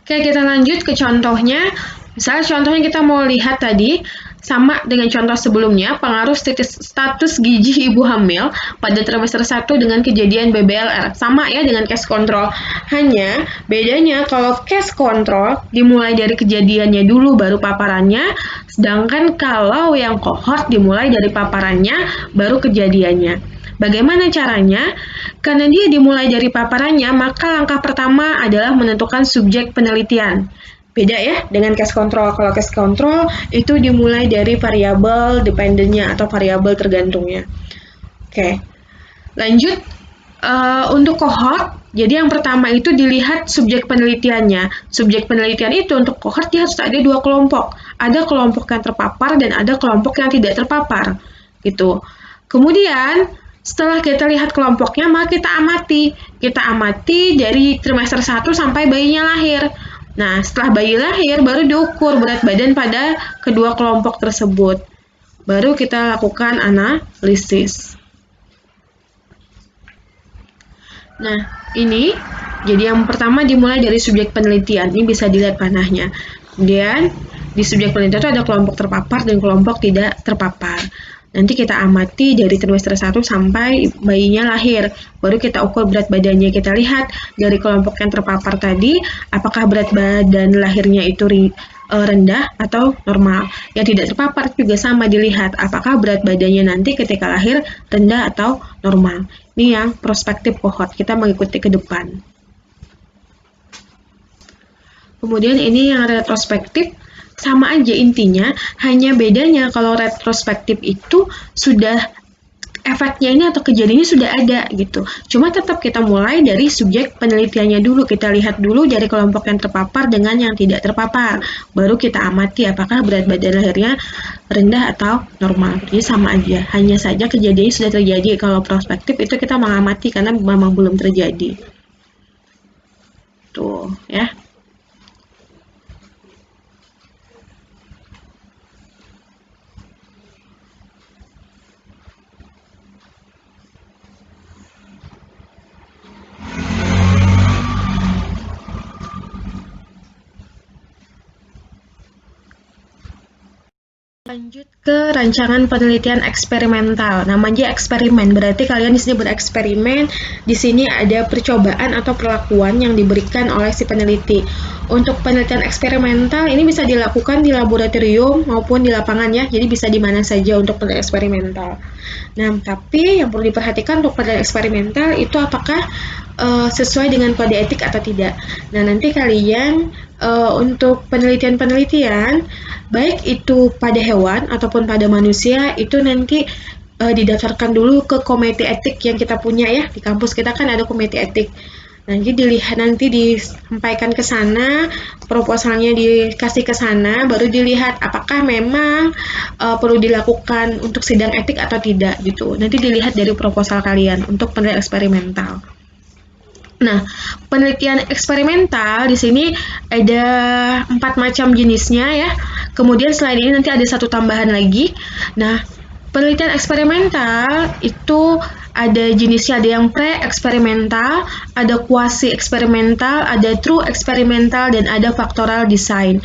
Oke, kita lanjut ke contohnya. Misalnya contohnya kita mau lihat tadi sama dengan contoh sebelumnya, pengaruh status gizi ibu hamil pada trimester 1 dengan kejadian BBLR. Sama ya dengan case control. Hanya bedanya kalau case control dimulai dari kejadiannya dulu baru paparannya, sedangkan kalau yang cohort dimulai dari paparannya baru kejadiannya. Bagaimana caranya? Karena dia dimulai dari paparannya, maka langkah pertama adalah menentukan subjek penelitian. Beda ya dengan case control. Kalau case control itu dimulai dari variabel dependennya atau variabel tergantungnya. Oke, lanjut untuk cohort. Jadi yang pertama itu dilihat subjek penelitiannya. Subjek penelitian itu untuk cohort dia harus ada 2 kelompok. Ada kelompok yang terpapar dan ada kelompok yang tidak terpapar. Gitu. Kemudian setelah kita lihat kelompoknya, maka kita amati. Kita amati dari trimester 1 sampai bayinya lahir. Nah, setelah bayi lahir, baru diukur berat badan pada kedua kelompok tersebut. Baru kita lakukan analisis. Nah, ini, jadi yang pertama dimulai dari subjek penelitian. Ini bisa dilihat panahnya. Kemudian, di subjek penelitian itu ada kelompok terpapar dan kelompok tidak terpapar. Nanti kita amati dari trimester 1 sampai bayinya lahir. Baru kita ukur berat badannya. Kita lihat dari kelompok yang terpapar tadi, apakah berat badan lahirnya itu rendah atau normal. Yang tidak terpapar juga sama dilihat, apakah berat badannya nanti ketika lahir rendah atau normal. Ini yang prospektif cohort, kita mengikuti ke depan. Kemudian ini yang retrospektif. Sama aja intinya, hanya bedanya kalau retrospektif itu sudah efeknya ini atau kejadiannya sudah ada gitu. Cuma tetap kita mulai dari subjek penelitiannya dulu, kita lihat dulu dari kelompok yang terpapar dengan yang tidak terpapar. Baru kita amati apakah berat badan lahirnya rendah atau normal. Jadi sama aja, hanya saja kejadiannya sudah terjadi. Kalau prospektif itu kita mengamati karena memang belum terjadi. Tuh ya. Lanjut ke rancangan penelitian eksperimental. Namanya eksperimen, berarti kalian di sini bereksperimen. Di sini ada percobaan atau perlakuan yang diberikan oleh si peneliti. Untuk penelitian eksperimental ini bisa dilakukan di laboratorium maupun di lapangan ya. Jadi bisa di mana saja untuk penelitian eksperimental. Nah, tapi yang perlu diperhatikan untuk penelitian eksperimental itu apakah sesuai dengan kode etik atau tidak. Nah, nanti kalian untuk penelitian-penelitian, baik itu pada hewan ataupun pada manusia, itu nanti didaftarkan dulu ke komite etik yang kita punya ya. Di kampus kita kan ada komite etik. Nanti dilihat, nanti disampaikan ke sana, proposalnya dikasih ke sana, baru dilihat apakah memang perlu dilakukan untuk sidang etik atau tidak gitu. Nanti dilihat dari proposal kalian untuk penelitian eksperimental. Nah, penelitian eksperimental di sini ada 4 macam jenisnya ya. Kemudian selain ini nanti ada satu tambahan lagi. Nah, penelitian eksperimental itu ada jenisnya, ada yang pre-eksperimental, ada quasi-eksperimental, ada true eksperimental, dan ada factorial design.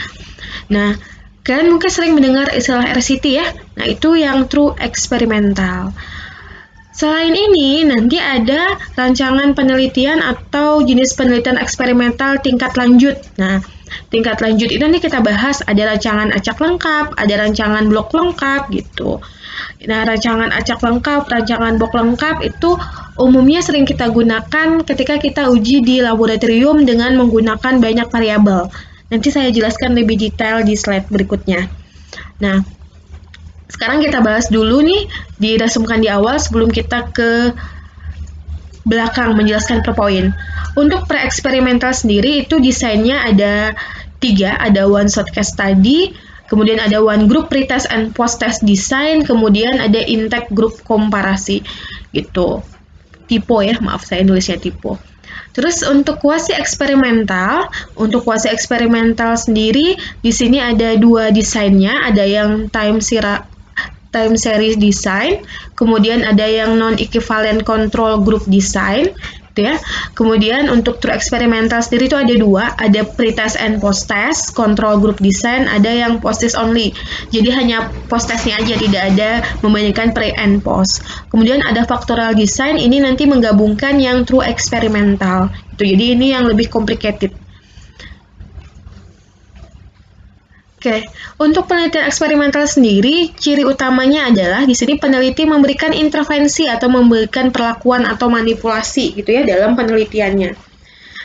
Nah, kalian mungkin sering mendengar istilah RCT ya. Nah, itu yang true eksperimental. Selain ini, nanti ada rancangan penelitian atau jenis penelitian eksperimental tingkat lanjut. Nah, tingkat lanjut itu nanti kita bahas, ada rancangan acak lengkap, ada rancangan blok lengkap gitu. Nah, rancangan acak lengkap, rancangan blok lengkap itu umumnya sering kita gunakan ketika kita uji di laboratorium dengan menggunakan banyak variabel. Nanti saya jelaskan lebih detail di slide berikutnya. Nah, sekarang kita bahas dulu nih, dirasumkan di awal sebelum kita ke belakang menjelaskan per poin. Untuk pre-eksperimental sendiri itu desainnya ada 3, ada one shot case study, kemudian ada one group pretest and post-test design, kemudian ada intake group komparasi gitu. Typo ya, maaf saya nulisnya typo. Terus untuk kuasi eksperimental sendiri di sini ada 2 desainnya, ada yang time series design, kemudian ada yang non-equivalent control group design, gitu ya. Kemudian untuk true experimental sendiri itu ada dua, ada pre-test and post-test, control group design, ada yang post-test only. Jadi hanya post-testnya aja, tidak ada membandingkan pre and post. Kemudian ada factorial design, ini nanti menggabungkan yang true experimental. Jadi ini yang lebih complicated. Oke, untuk penelitian eksperimental sendiri, ciri utamanya adalah di sini peneliti memberikan intervensi atau memberikan perlakuan atau manipulasi gitu ya dalam penelitiannya.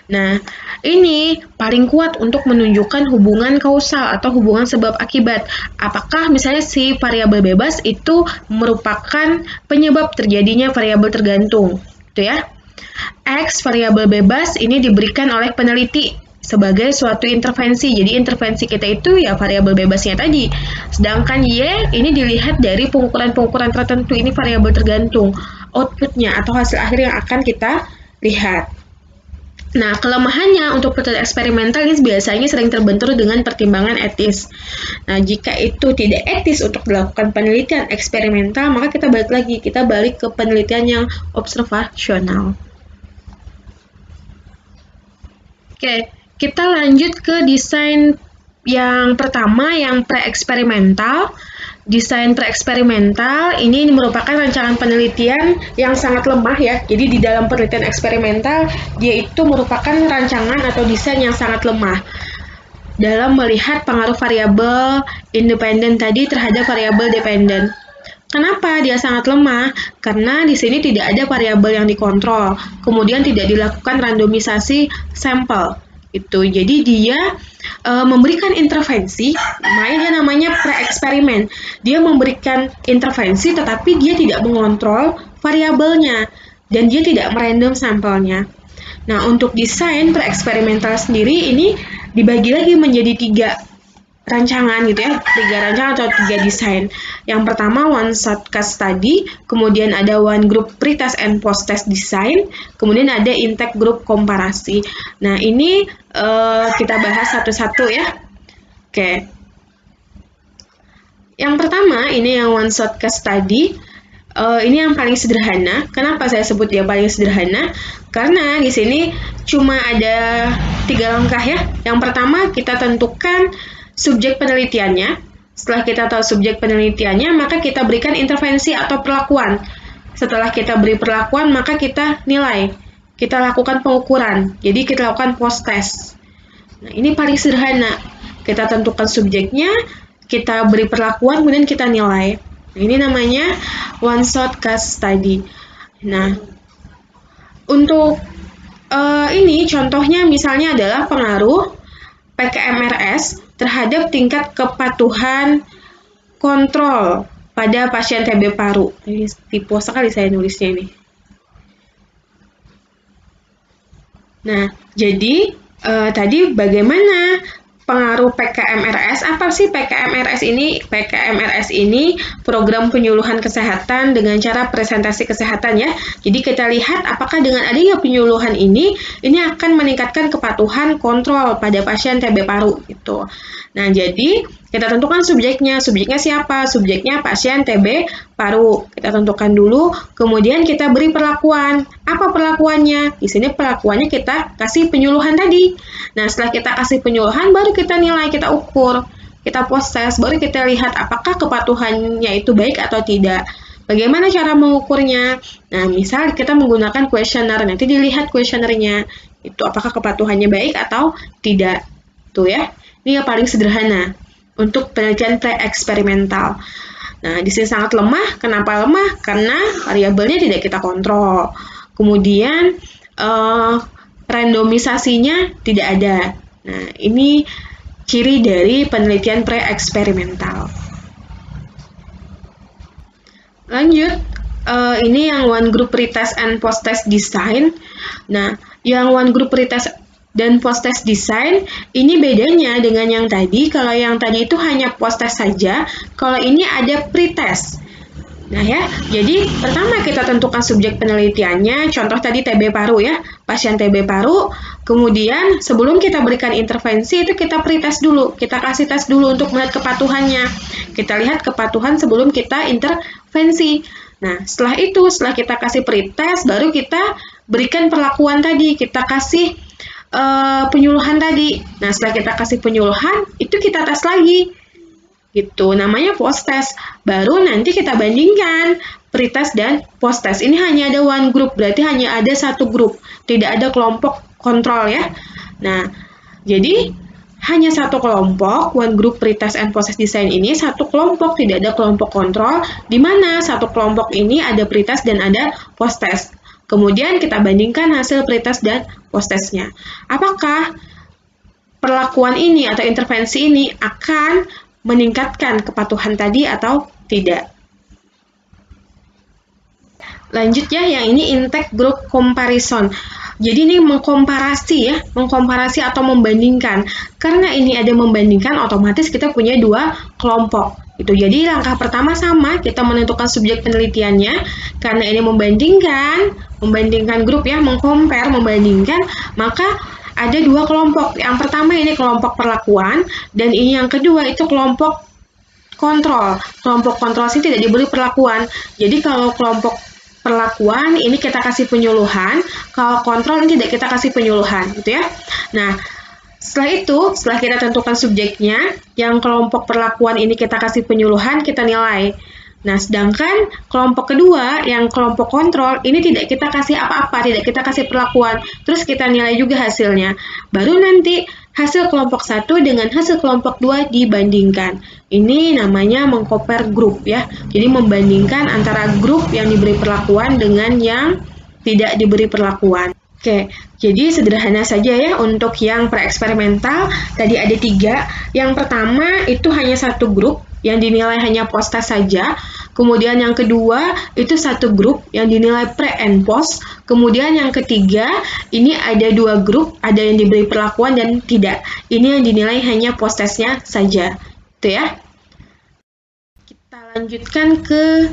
Nah, ini paling kuat untuk menunjukkan hubungan kausal atau hubungan sebab akibat. Apakah misalnya si variabel bebas itu merupakan penyebab terjadinya variabel tergantung, gitu ya. X variabel bebas ini diberikan oleh peneliti sebagai suatu intervensi. Jadi intervensi kita itu ya variabel bebasnya tadi. Sedangkan Y ini dilihat dari pengukuran-pengukuran tertentu, ini variabel tergantung. Outputnya atau hasil akhir yang akan kita lihat. Nah, kelemahannya untuk penelitian eksperimental ini biasanya sering terbentur dengan pertimbangan etis. Nah, jika itu tidak etis untuk dilakukan penelitian eksperimental, maka kita balik ke penelitian yang observasional. Oke, kita lanjut ke desain yang pertama, yang pre-eksperimental. Desain pre-eksperimental ini merupakan rancangan penelitian yang sangat lemah ya. Jadi di dalam penelitian eksperimental, dia itu merupakan rancangan atau desain yang sangat lemah dalam melihat pengaruh variabel independen tadi terhadap variabel dependen. Kenapa dia sangat lemah? Karena di sini tidak ada variabel yang dikontrol, kemudian tidak dilakukan randomisasi sampel. Jadi dia memberikan intervensi, makanya namanya pre-eksperimen. Dia memberikan intervensi, tetapi dia tidak mengontrol variabelnya, dan dia tidak merandom sampelnya. Nah, untuk desain pre-eksperimental sendiri ini dibagi lagi menjadi 3 rancangan gitu ya, 3 rancangan atau 3 desain. Yang pertama one shot case study, kemudian ada one group pre-test and post-test design, kemudian ada intake group komparasi. Nah, ini kita bahas satu-satu ya. Oke. Yang pertama ini yang one shot case study. Ini yang paling sederhana. Kenapa saya sebut dia paling sederhana? Karena di sini cuma ada 3 langkah ya. Yang pertama kita tentukan subjek penelitiannya. Setelah kita tahu subjek penelitiannya, maka kita berikan intervensi atau perlakuan. Setelah kita beri perlakuan, maka kita nilai. Kita lakukan pengukuran. Jadi kita lakukan post-test. Nah, ini paling sederhana. Kita tentukan subjeknya, kita beri perlakuan, kemudian kita nilai. Nah, ini namanya one shot case study. Nah, untuk ini contohnya misalnya adalah pengaruh PKMRS terhadap tingkat kepatuhan kontrol pada pasien TB paru. Ini tipe sekali saya nulisnya ini. Nah, jadi tadi bagaimana pengaruh PKMRS? Apa sih PKMRS ini? PKMRS ini program penyuluhan kesehatan dengan cara presentasi kesehatan ya. Jadi kita lihat apakah dengan adanya penyuluhan ini akan meningkatkan kepatuhan kontrol pada pasien TB paru gitu. Nah, jadi kita tentukan subjeknya. Subjeknya siapa? Subjeknya pasien TB paru. Kita tentukan dulu, kemudian kita beri perlakuan. Apa perlakuannya? Di sini perlakuannya kita kasih penyuluhan tadi. Nah, setelah kita kasih penyuluhan, baru kita nilai, kita ukur. Kita post-test, baru kita lihat apakah kepatuhannya itu baik atau tidak. Bagaimana cara mengukurnya? Nah, misal kita menggunakan kuesioner, nanti dilihat kuesionernya. Itu apakah kepatuhannya baik atau tidak. Tuh ya. Ini yang paling sederhana untuk penelitian pre-eksperimental. Nah, di sini sangat lemah. Kenapa lemah? Karena variabelnya tidak kita kontrol. Kemudian randomisasinya tidak ada. Nah, ini ciri dari penelitian pre-eksperimental. Lanjut, ini yang one group pretest and post-test design. Nah, yang one group pretest dan post-test design, ini bedanya dengan yang tadi. Kalau yang tadi itu hanya post-test saja, kalau ini ada pretest. Nah ya, jadi pertama kita tentukan subjek penelitiannya, contoh tadi TB paru ya, pasien TB paru, kemudian sebelum kita berikan intervensi itu kita pretest dulu, kita kasih tes dulu untuk melihat kepatuhannya. Kita lihat kepatuhan sebelum kita intervensi. Nah, setelah kita kasih pretest, baru kita berikan perlakuan tadi, kita kasih penyuluhan tadi. Nah, setelah kita kasih penyuluhan, itu kita tes lagi. Gitu, namanya post test. Baru nanti kita bandingkan pretest dan post test. Ini hanya ada one group, berarti hanya ada satu grup, tidak ada kelompok kontrol ya. Nah, jadi hanya satu kelompok, one group pretest and post test design ini satu kelompok, tidak ada kelompok kontrol, di mana satu kelompok ini ada pretest dan ada post test. Kemudian kita bandingkan hasil pretest dan post testnya. Apakah perlakuan ini atau intervensi ini akan meningkatkan kepatuhan tadi atau tidak? Lanjut ya, yang ini intake group comparison. Jadi ini mengkomparasi atau membandingkan. Karena ini ada membandingkan, otomatis kita punya dua kelompok. Itu. Jadi langkah pertama sama, kita menentukan subjek penelitiannya. Karena ini membandingkan grup ya, membandingkan, maka ada dua kelompok. Yang pertama ini kelompok perlakuan, dan ini yang kedua itu kelompok kontrol. Kelompok kontrol sih tidak diberi perlakuan. Jadi kalau kelompok perlakuan ini kita kasih penyuluhan, kalau kontrol ini tidak kita kasih penyuluhan, gitu ya. Nah, setelah kita tentukan subjeknya, yang kelompok perlakuan ini kita kasih penyuluhan, kita nilai. Nah, sedangkan kelompok kedua, yang kelompok kontrol, ini tidak kita kasih apa-apa, tidak kita kasih perlakuan, terus kita nilai juga hasilnya. Baru nanti hasil kelompok 1 dengan hasil kelompok 2 dibandingkan. Ini namanya mengcompare grup ya. Jadi membandingkan antara grup yang diberi perlakuan dengan yang tidak diberi perlakuan. Oke, jadi sederhana saja ya untuk yang pre-eksperimental, tadi ada 3. Yang pertama itu hanya satu grup, yang dinilai hanya post test saja. Kemudian yang kedua, itu satu grup yang dinilai pre and post. Kemudian yang ketiga, ini ada 2 grup, ada yang diberi perlakuan dan tidak. Ini yang dinilai hanya post testnya saja. Itu ya. Kita lanjutkan ke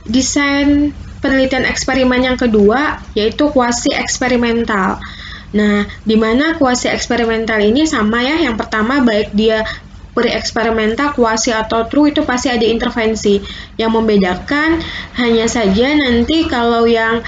desain penelitian eksperimen yang kedua, yaitu kuasi eksperimental. Nah, di mana kuasi eksperimental ini sama ya, yang pertama baik dia pre-eksperimental, kuasi atau true itu pasti ada intervensi. Yang membedakan hanya saja nanti kalau yang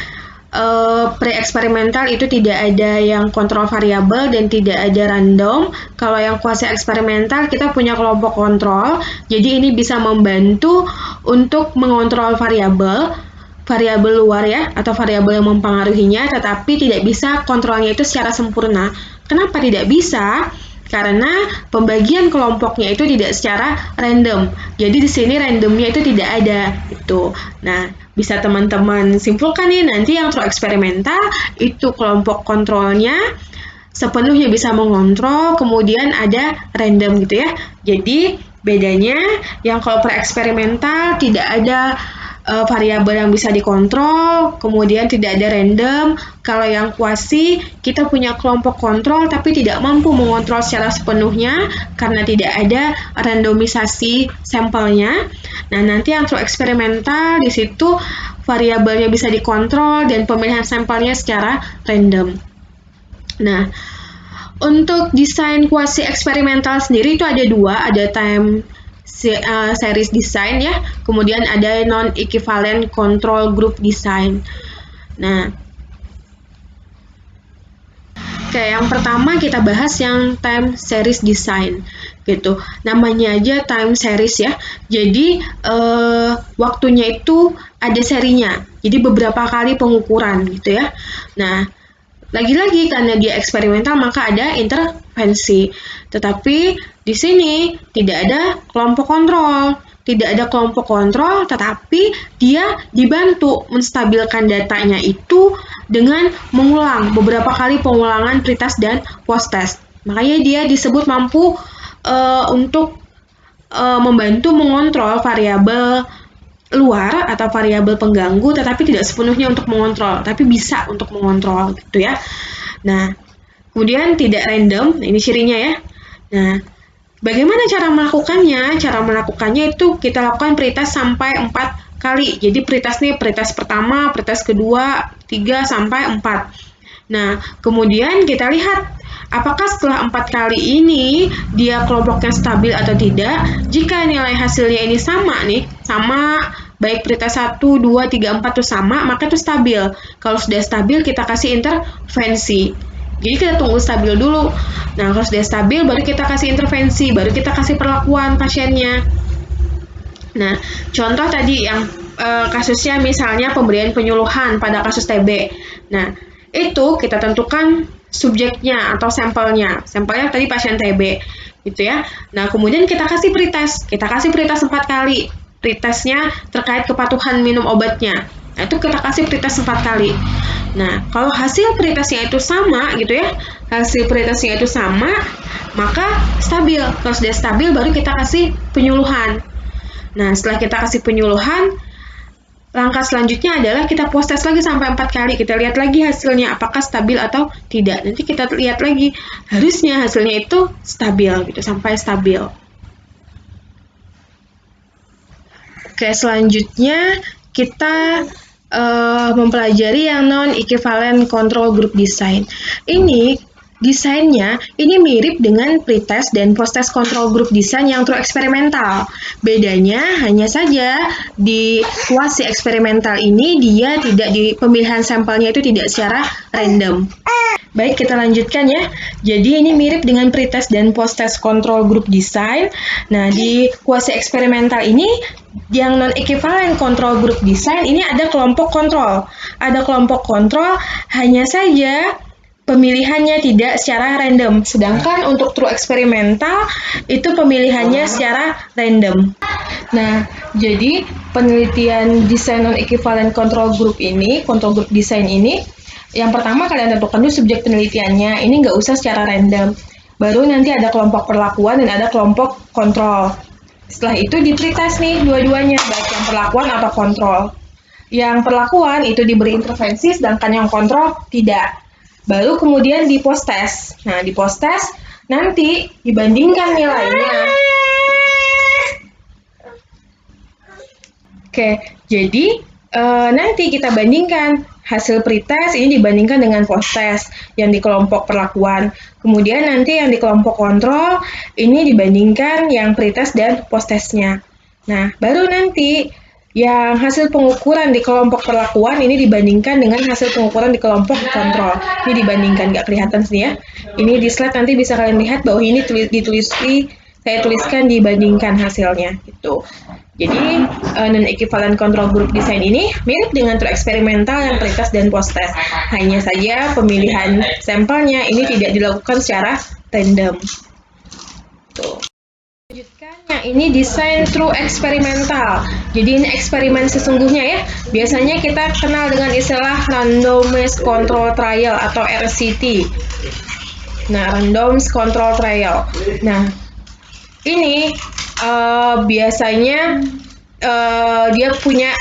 pre-eksperimental itu tidak ada yang kontrol variabel dan tidak ada random. Kalau yang kuasi eksperimental kita punya kelompok kontrol, jadi ini bisa membantu untuk mengontrol variabel luar ya, atau variabel yang mempengaruhinya, tetapi tidak bisa kontrolnya itu secara sempurna. Kenapa tidak bisa? Karena pembagian kelompoknya itu tidak secara random. Jadi di sini randomnya itu tidak ada. Itu. Nah, bisa teman-teman simpulkan nih, nanti yang true eksperimental itu kelompok kontrolnya sepenuhnya bisa mengontrol, kemudian ada random gitu ya. Jadi bedanya yang kalau pre-eksperimental tidak ada variabel yang bisa dikontrol, kemudian tidak ada random. Kalau yang kuasi, kita punya kelompok kontrol tapi tidak mampu mengontrol secara sepenuhnya karena tidak ada randomisasi sampelnya. Nah, nanti yang true eksperimental di situ variabelnya bisa dikontrol dan pemilihan sampelnya secara random. Nah, untuk desain kuasi eksperimental sendiri itu ada 2, ada time series design ya, kemudian ada non-equivalent control group design. Nah, oke, yang pertama kita bahas yang time series design gitu. Namanya aja time series ya. Jadi waktunya itu ada serinya. Jadi beberapa kali pengukuran gitu ya. Nah, lagi-lagi karena dia eksperimental maka ada intervensi. Tetapi di sini tidak ada kelompok kontrol. Tidak ada kelompok kontrol, tetapi dia dibantu menstabilkan datanya itu dengan mengulang beberapa kali pengulangan pretest dan post test. Makanya dia disebut mampu untuk membantu mengontrol variabel luar atau variabel pengganggu, tetapi tidak sepenuhnya untuk mengontrol, tapi bisa untuk mengontrol gitu ya. Nah, kemudian tidak random, ini cirinya ya. Nah, bagaimana cara melakukannya? Cara melakukannya itu kita lakukan pretest sampai 4 kali. Jadi pretest nih, pretest pertama, pretest kedua, 3 sampai 4. Nah, kemudian kita lihat apakah setelah 4 kali ini dia kelompoknya stabil atau tidak. Jika nilai hasilnya ini sama nih, sama baik pretest 1, 2, 3, 4 itu sama, maka itu stabil. Kalau sudah stabil, kita kasih intervensi. Jadi kita tunggu stabil dulu. Nah, kalau sudah stabil, baru kita kasih intervensi, baru kita kasih perlakuan pasiennya. Nah, contoh tadi yang kasusnya misalnya pemberian penyuluhan pada kasus TB. Nah, itu kita tentukan subjeknya atau sampelnya. Sampelnya tadi pasien TB, gitu ya. Nah, kemudian kita kasih pretest. Kita kasih pretest 4 kali. Pretestnya terkait kepatuhan minum obatnya. Nah, itu kita kasih pretest 4 kali. Nah, kalau hasil pretestnya itu sama, gitu ya. Hasil pretestnya itu sama, maka stabil. Kalau sudah stabil, baru kita kasih penyuluhan. Nah, setelah kita kasih penyuluhan, langkah selanjutnya adalah kita post test lagi sampai 4 kali. Kita lihat lagi hasilnya, apakah stabil atau tidak. Nanti kita lihat lagi, harusnya hasilnya itu stabil, gitu, sampai stabil. Oke, selanjutnya kita mempelajari yang non-equivalent control group design. Ini desainnya ini mirip dengan pretest dan post-test control group design yang true eksperimental. Bedanya hanya saja di kuasi eksperimental ini dia tidak di pemilihan sampelnya itu tidak secara random. Baik, kita lanjutkan ya. Jadi ini mirip dengan pretest dan post-test control group design. Nah, di kuasi eksperimental ini yang non-equivalent control group design ini ada kelompok kontrol. Ada kelompok kontrol, hanya saja pemilihannya tidak secara random. Sedangkan untuk true eksperimental itu pemilihannya secara random. Nah, jadi penelitian desain non-equivalent control group ini, control group design ini, yang pertama kalian tentukan dulu subjek penelitiannya. Ini nggak usah secara random. Baru nanti ada kelompok perlakuan dan ada kelompok kontrol. Setelah itu di pretest nih dua-duanya, baik yang perlakuan atau kontrol. Yang perlakuan itu diberi intervensi, sedangkan yang kontrol tidak. Baru kemudian di post test. Nah, di post test nanti dibandingkan nilainya. Oke, jadi nanti kita bandingkan hasil pretest ini dibandingkan dengan post test yang di kelompok perlakuan. Kemudian nanti yang di kelompok kontrol ini dibandingkan yang pretest dan post testnya. Nah, baru nanti yang hasil pengukuran di kelompok perlakuan ini dibandingkan dengan hasil pengukuran di kelompok kontrol. Ini dibandingkan, nggak kelihatan sih ya. Ini di slide nanti bisa kalian lihat bahwa ini saya tuliskan dibandingkan hasilnya. Gitu. Jadi, non-equivalent control group design ini mirip dengan true eksperimental yang pretest dan post test. Hanya saja pemilihan sampelnya ini tidak dilakukan secara random. Tuh. Lanjutkan yang ini desain true eksperimental. Jadi ini eksperimen sesungguhnya ya. Biasanya kita kenal dengan istilah randomized control trial atau RCT. Nah, randomized control trial. Nah, ini biasanya dia punya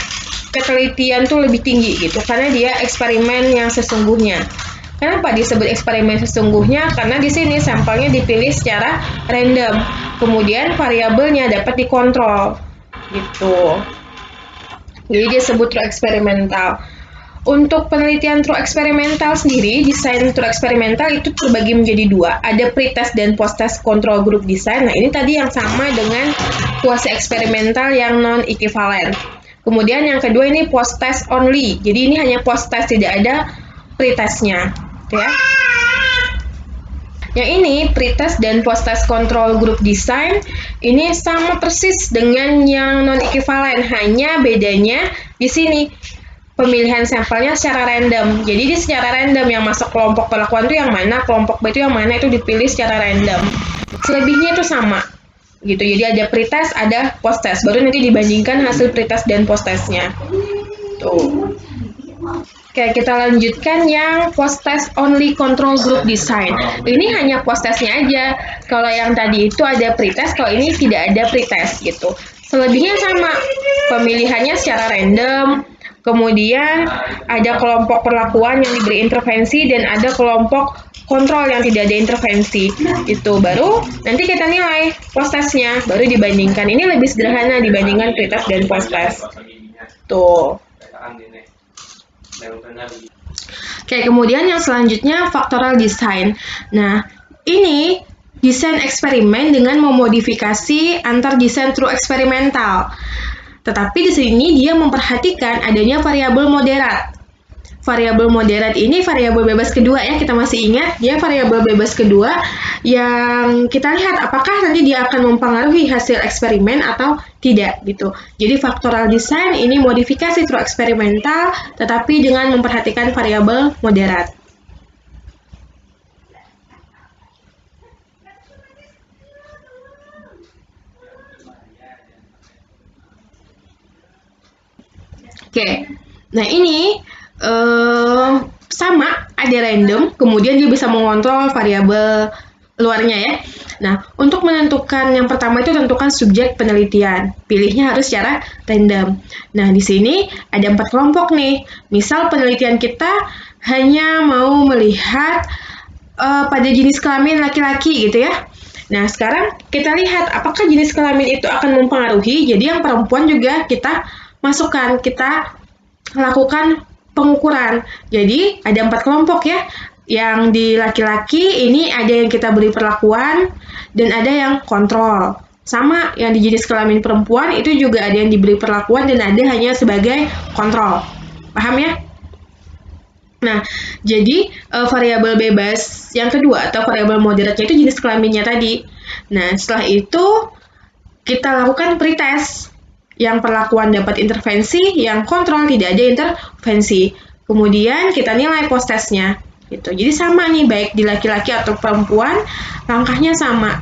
ketelitian tuh lebih tinggi gitu karena dia eksperimen yang sesungguhnya. Kenapa disebut eksperimen sesungguhnya? Karena di sini sampelnya dipilih secara random, kemudian variabelnya dapat dikontrol gitu. Jadi disebut true eksperimental. Untuk penelitian true eksperimental sendiri, desain true eksperimental itu terbagi menjadi dua. Ada pretest dan post-test control group design. Nah, ini tadi yang sama dengan kuasi eksperimental yang non-equivalent. Kemudian yang kedua ini post-test only. Jadi ini hanya post-test, tidak ada pretestnya. Ya. Yang ini pretest dan post-test control group design ini sama persis dengan yang non-equivalent. Hanya bedanya di sini. Pemilihan sampelnya secara random. Jadi di secara random yang masuk kelompok perlakuan itu yang mana, kelompok B itu yang mana, itu dipilih secara random. Selebihnya itu sama. Gitu. Jadi ada pretest, ada post test. Baru nanti dibandingkan hasil pretest dan post testnya. Tuh. Oke, kita lanjutkan yang post test only control group design. Ini hanya post testnya aja. Kalau yang tadi itu ada pretest, kalau ini tidak ada pretest gitu. Selebihnya sama. Pemilihannya secara random. Kemudian ada kelompok perlakuan yang diberi intervensi dan ada kelompok kontrol yang tidak ada intervensi. Itu baru nanti kita nilai post testnya, baru dibandingkan. Ini lebih sederhana dibandingkan pretest dan post test. Tuh. Oke, kemudian yang selanjutnya factorial design. Nah, ini desain eksperimen dengan memodifikasi antar desain true eksperimental. Tetapi di sini dia memperhatikan adanya variabel moderat. Variabel moderat ini variabel bebas kedua ya, kita masih ingat dia variabel bebas kedua yang kita lihat apakah nanti dia akan mempengaruhi hasil eksperimen atau tidak gitu. Jadi factorial design ini modifikasi through eksperimental tetapi dengan memperhatikan variabel moderat. Oke, nah ini sama, ada random, kemudian dia bisa mengontrol variabel luarnya ya. Nah, untuk menentukan yang pertama itu tentukan subjek penelitian. Pilihnya harus secara random. Nah, di sini ada 4 kelompok nih. Misal penelitian kita hanya mau melihat pada jenis kelamin laki-laki gitu ya. Nah, sekarang kita lihat apakah jenis kelamin itu akan mempengaruhi. Jadi yang perempuan juga kita masukkan, kita lakukan pengukuran. Jadi ada 4 kelompok ya. Yang di laki-laki ini ada yang kita beri perlakuan dan ada yang kontrol. Sama yang di jenis kelamin perempuan itu juga ada yang diberi perlakuan dan ada hanya sebagai kontrol. Paham ya? Nah, jadi variabel bebas yang kedua atau variabel moderatnya itu jenis kelaminnya tadi. Nah, setelah itu kita lakukan pretest. Yang perlakuan dapat intervensi, yang kontrol tidak ada intervensi. Kemudian kita nilai post-testnya. Gitu. Jadi sama nih, baik di laki-laki atau perempuan, langkahnya sama.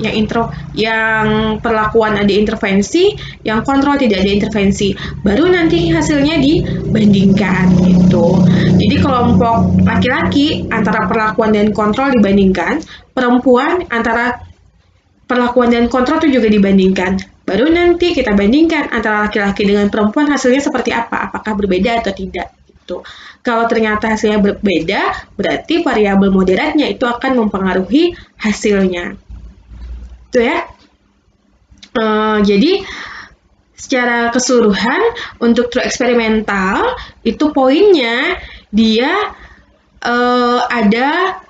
Yang perlakuan ada intervensi, yang kontrol tidak ada intervensi. Baru nanti hasilnya dibandingkan. Gitu. Jadi kelompok laki-laki antara perlakuan dan kontrol dibandingkan, perempuan antara perlakuan dan kontrol itu juga dibandingkan. Baru nanti kita bandingkan antara laki-laki dengan perempuan hasilnya seperti apa, apakah berbeda atau tidak. Gitu. Kalau ternyata hasilnya berbeda, berarti variabel moderatnya itu akan mempengaruhi hasilnya. Itu ya. Jadi secara keseluruhan untuk true eksperimental itu poinnya dia ada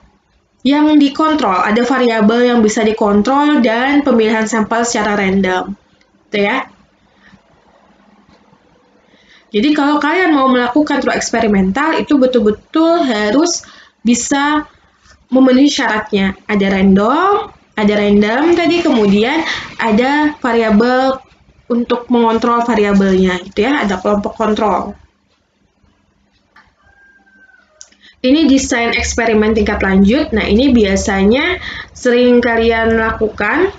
yang dikontrol, ada variabel yang bisa dikontrol dan pemilihan sampel secara random. Gitu ya. Jadi kalau kalian mau melakukan true eksperimental itu betul-betul harus bisa memenuhi syaratnya. Ada random tadi, kemudian ada variabel untuk mengontrol variabelnya gitu ya, ada kelompok kontrol. Ini desain eksperimen tingkat lanjut. Nah, ini biasanya sering kalian lakukan,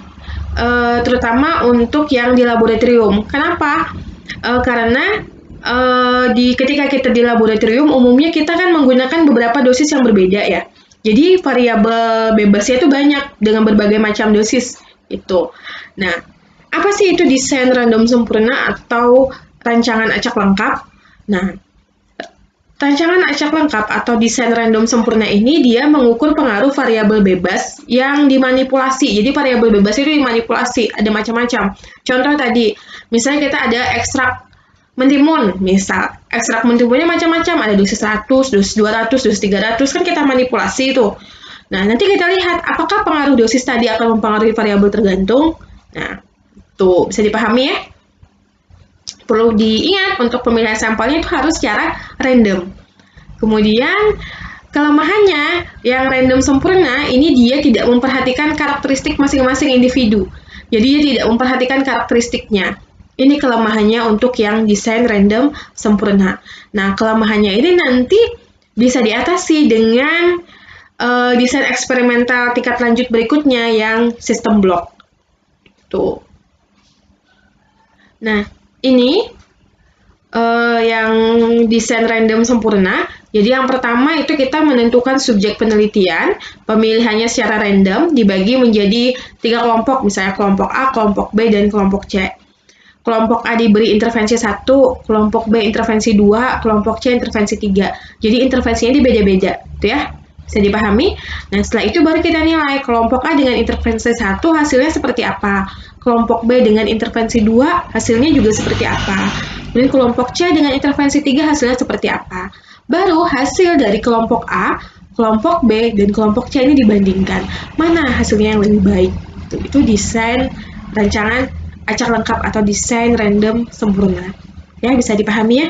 terutama untuk yang di laboratorium. Kenapa? Karena ketika kita di laboratorium, umumnya kita kan menggunakan beberapa dosis yang berbeda ya. Jadi variabel bebasnya itu banyak dengan berbagai macam dosis itu. Nah, apa sih itu desain random sempurna atau rancangan acak lengkap? Nah, rancangan acak lengkap atau desain random sempurna ini dia mengukur pengaruh variabel bebas yang dimanipulasi. Jadi variabel bebas itu dimanipulasi, ada macam-macam. Contoh tadi, misalnya kita ada ekstrak mentimun, misal. Ekstrak mentimunnya macam-macam, ada dosis 100, dosis 200, dosis 300, kan kita manipulasi itu. Nah, nanti kita lihat apakah pengaruh dosis tadi akan mempengaruhi variabel tergantung. Nah, tuh bisa dipahami ya. Perlu diingat untuk pemilihan sampelnya itu harus secara random. Kemudian kelemahannya yang random sempurna ini dia tidak memperhatikan karakteristik masing-masing individu. Jadi dia tidak memperhatikan karakteristiknya. Ini kelemahannya untuk yang desain random sempurna. Nah, kelemahannya ini nanti bisa diatasi dengan desain eksperimental tingkat lanjut berikutnya yang sistem blok. Tuh. Nah, ini yang desain random sempurna. Jadi yang pertama itu kita menentukan subjek penelitian, pemilihannya secara random, dibagi menjadi 3 kelompok, misalnya kelompok A, kelompok B, dan kelompok C. Kelompok A diberi intervensi 1, kelompok B intervensi 2, kelompok C intervensi 3. Jadi intervensinya beda-beda, gitu ya. Bisa dipahami? Nah, setelah itu baru kita nilai kelompok A dengan intervensi 1 hasilnya seperti apa. Kelompok B dengan intervensi 2 hasilnya juga seperti apa. Dan kelompok C dengan intervensi 3 hasilnya seperti apa. Baru hasil dari kelompok A, kelompok B, dan kelompok C ini dibandingkan. Mana hasilnya yang lebih baik. Itu desain rancangan acak lengkap atau desain random sempurna. Ya, bisa dipahami ya?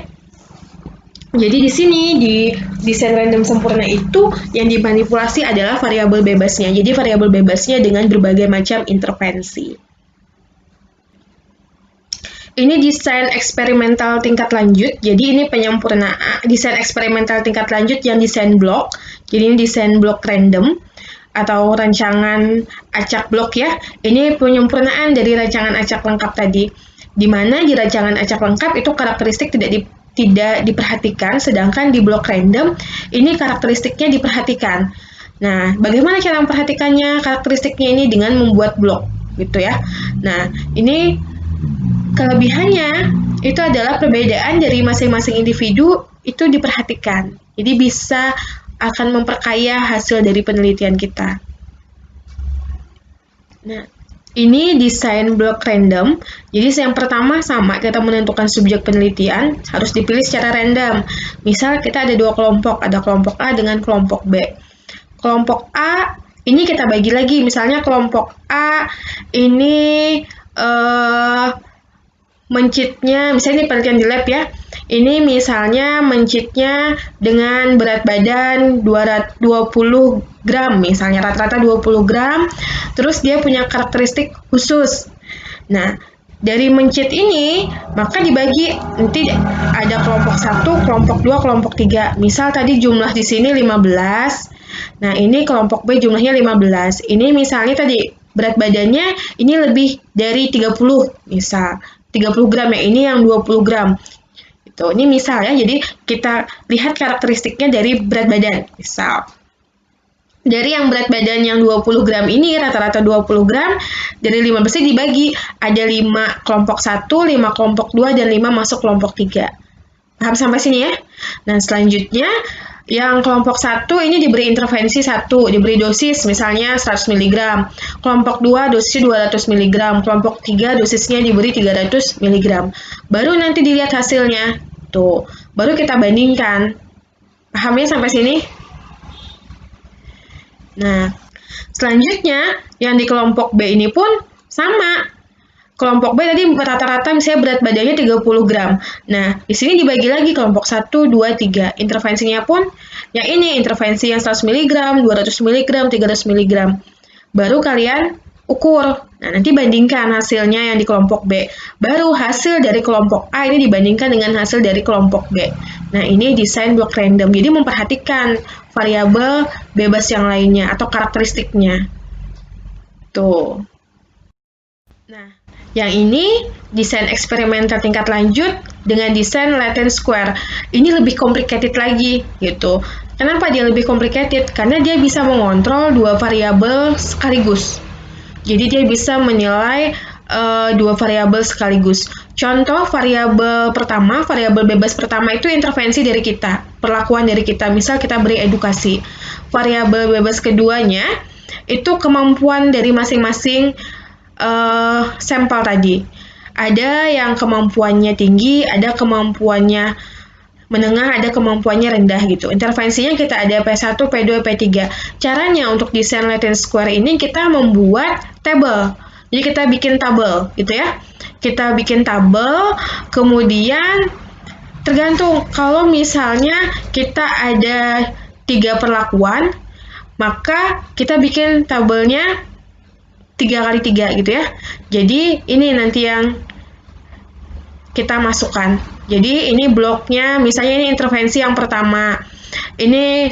Jadi di sini di desain random sempurna itu yang dimanipulasi adalah variabel bebasnya. Jadi variabel bebasnya dengan berbagai macam intervensi. Ini desain eksperimental tingkat lanjut. Jadi ini penyempurnaan desain eksperimental tingkat lanjut yang desain blok. Jadi ini desain blok random atau rancangan acak blok ya. Ini penyempurnaan dari rancangan acak lengkap tadi. Di mana di rancangan acak lengkap itu karakteristik tidak diperhatikan, sedangkan di blok random ini karakteristiknya diperhatikan. Nah, bagaimana cara memperhatikannya karakteristiknya ini dengan membuat blok gitu ya. Nah, ini kelebihannya itu adalah perbedaan dari masing-masing individu itu diperhatikan. Jadi bisa akan memperkaya hasil dari penelitian kita. Nah, ini desain blok random. Jadi yang pertama sama, kita menentukan subjek penelitian harus dipilih secara random. Misal kita ada dua kelompok, ada kelompok A dengan kelompok B. Kelompok A ini kita bagi lagi, misalnya kelompok A ini mencitnya, misalnya ini penelitian di lab ya. Ini misalnya mencitnya dengan berat badan 20 gram, misalnya rata-rata 20 gram, terus dia punya karakteristik khusus. Nah, dari mencit ini, maka dibagi, nanti ada kelompok 1, kelompok 2, kelompok 3. Misal tadi jumlah di sini 15, nah ini kelompok B jumlahnya 15. Ini misalnya tadi berat badannya ini lebih dari 30, misal 30 gram ya, ini yang 20 gram. Itu. Ini misal ya, jadi kita lihat karakteristiknya dari berat badan. Misal, dari yang berat badan yang 20 gram ini, rata-rata 20 gram, dari 15 dibagi, ada 5 kelompok 1, 5 kelompok 2, dan 5 masuk kelompok 3. Paham sampai sini ya? Nah, selanjutnya, yang kelompok 1 ini diberi intervensi 1, diberi dosis misalnya 100 mg. Kelompok 2 dosisnya 200 mg. Kelompok 3 dosisnya diberi 300 mg. Baru nanti dilihat hasilnya. Tuh, baru kita bandingkan. Paham ya sampai sini? Nah, selanjutnya yang di kelompok B ini pun sama. Kelompok B tadi rata-rata misalnya berat badannya 30 gram. Nah, di sini dibagi lagi kelompok 1, 2, 3. Intervensinya pun yang ini, intervensi yang 100 mg, 200 mg, 300 mg. Baru kalian ukur. Nah, nanti bandingkan hasilnya yang di kelompok B. Baru hasil dari kelompok A ini dibandingkan dengan hasil dari kelompok B. Nah, ini desain blok random. Jadi memperhatikan variabel bebas yang lainnya atau karakteristiknya. Tuh. Nah, yang ini desain eksperimental tingkat lanjut dengan desain latent square. Ini lebih complicated lagi gitu. Kenapa dia lebih complicated? Karena dia bisa mengontrol dua variabel sekaligus. Jadi dia bisa menilai dua variabel sekaligus. Contoh variabel pertama, variabel bebas pertama itu intervensi dari kita, perlakuan dari kita. Misal kita beri edukasi. Variabel bebas keduanya itu kemampuan dari masing-masing sampel tadi. Ada yang kemampuannya tinggi, ada kemampuannya menengah, ada kemampuannya rendah gitu. Intervensinya kita ada P1, P2, P3. Caranya untuk desain latent square ini kita membuat tabel. Jadi kita bikin tabel gitu ya. Kita bikin tabel, kemudian tergantung kalau misalnya kita ada 3 perlakuan, maka kita bikin tabelnya 3 kali 3 gitu ya. Jadi ini nanti yang kita masukkan. Jadi ini bloknya, misalnya ini intervensi yang pertama. Ini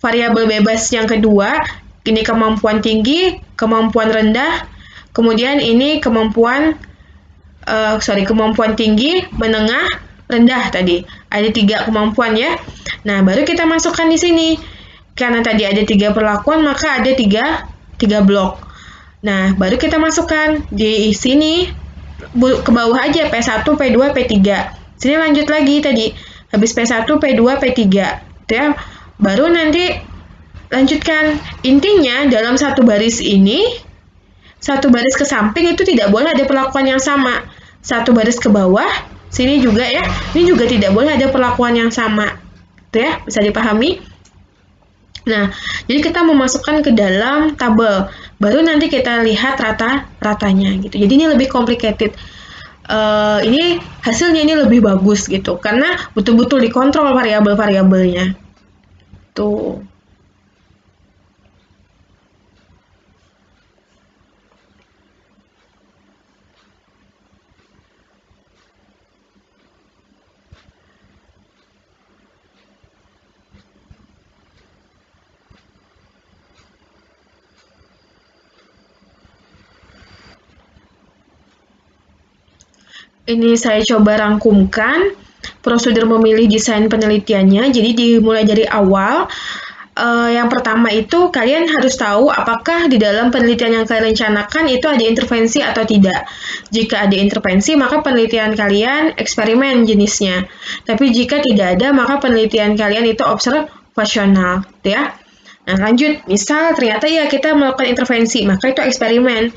variabel bebas yang kedua. Ini kemampuan tinggi, kemampuan rendah. Kemudian ini kemampuan tinggi, menengah, rendah tadi. Ada 3 kemampuan ya. Nah, baru kita masukkan di sini. Karena tadi ada 3 perlakuan, maka ada 3 blok. Nah, baru kita masukkan di sini ke bawah aja P1, P2, P3. Sini lanjut lagi tadi. Habis P1, P2, P3. Ya. Baru nanti lanjutkan. Intinya dalam satu baris ini, satu baris ke samping itu tidak boleh ada perlakuan yang sama. Satu baris ke bawah, sini juga ya. Ini juga tidak boleh ada perlakuan yang sama. Itu ya, bisa dipahami? Nah, jadi kita memasukkan ke dalam tabel. Baru nanti kita lihat rata-ratanya gitu. Jadi ini lebih complicated. ini hasilnya ini lebih bagus gitu, karena betul-betul dikontrol variabel-variabelnya. Tuh. Ini saya coba rangkumkan prosedur memilih desain penelitiannya. Jadi dimulai dari awal. Yang pertama itu kalian harus tahu apakah di dalam penelitian yang kalian rencanakan itu ada intervensi atau tidak. Jika ada intervensi, maka penelitian kalian eksperimen jenisnya. Tapi jika tidak ada, maka penelitian kalian itu observasional, gitu ya. Nah, lanjut. Misal ternyata ya kita melakukan intervensi, maka itu eksperimen.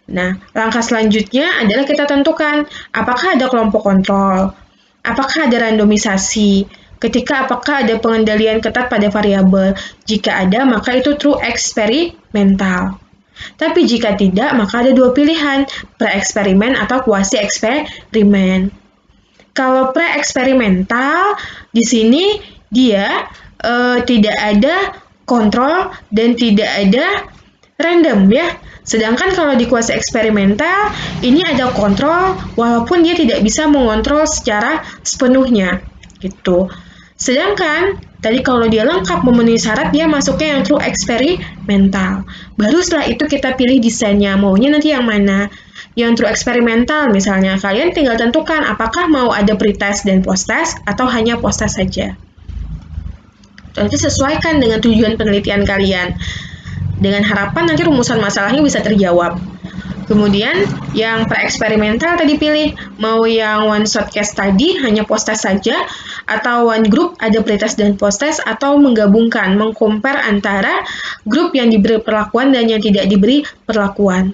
Nah, langkah selanjutnya adalah kita tentukan apakah ada kelompok kontrol, apakah ada randomisasi, apakah ada pengendalian ketat pada variabel. Jika ada, maka itu true eksperimental. Tapi jika tidak, maka ada dua pilihan, pre-eksperimen atau quasi-eksperimen. Kalau pre-eksperimental, di sini dia tidak ada kontrol dan tidak ada random ya. Sedangkan kalau di kuasi eksperimental, ini ada kontrol walaupun dia tidak bisa mengontrol secara sepenuhnya gitu. Sedangkan tadi kalau dia lengkap memenuhi syarat, dia masuknya yang true eksperimental. Baru setelah itu kita pilih desainnya, maunya nanti yang mana. Yang true eksperimental misalnya, kalian tinggal tentukan apakah mau ada pretest dan posttest atau hanya posttest saja. Nanti sesuaikan dengan tujuan penelitian kalian. Dengan harapan nanti rumusan masalahnya bisa terjawab. Kemudian yang pre-eksperimental tadi pilih, mau yang one shot case tadi hanya post-test saja, atau one group ada pretest dan post-test, atau menggabungkan, mengcompare antara grup yang diberi perlakuan dan yang tidak diberi perlakuan.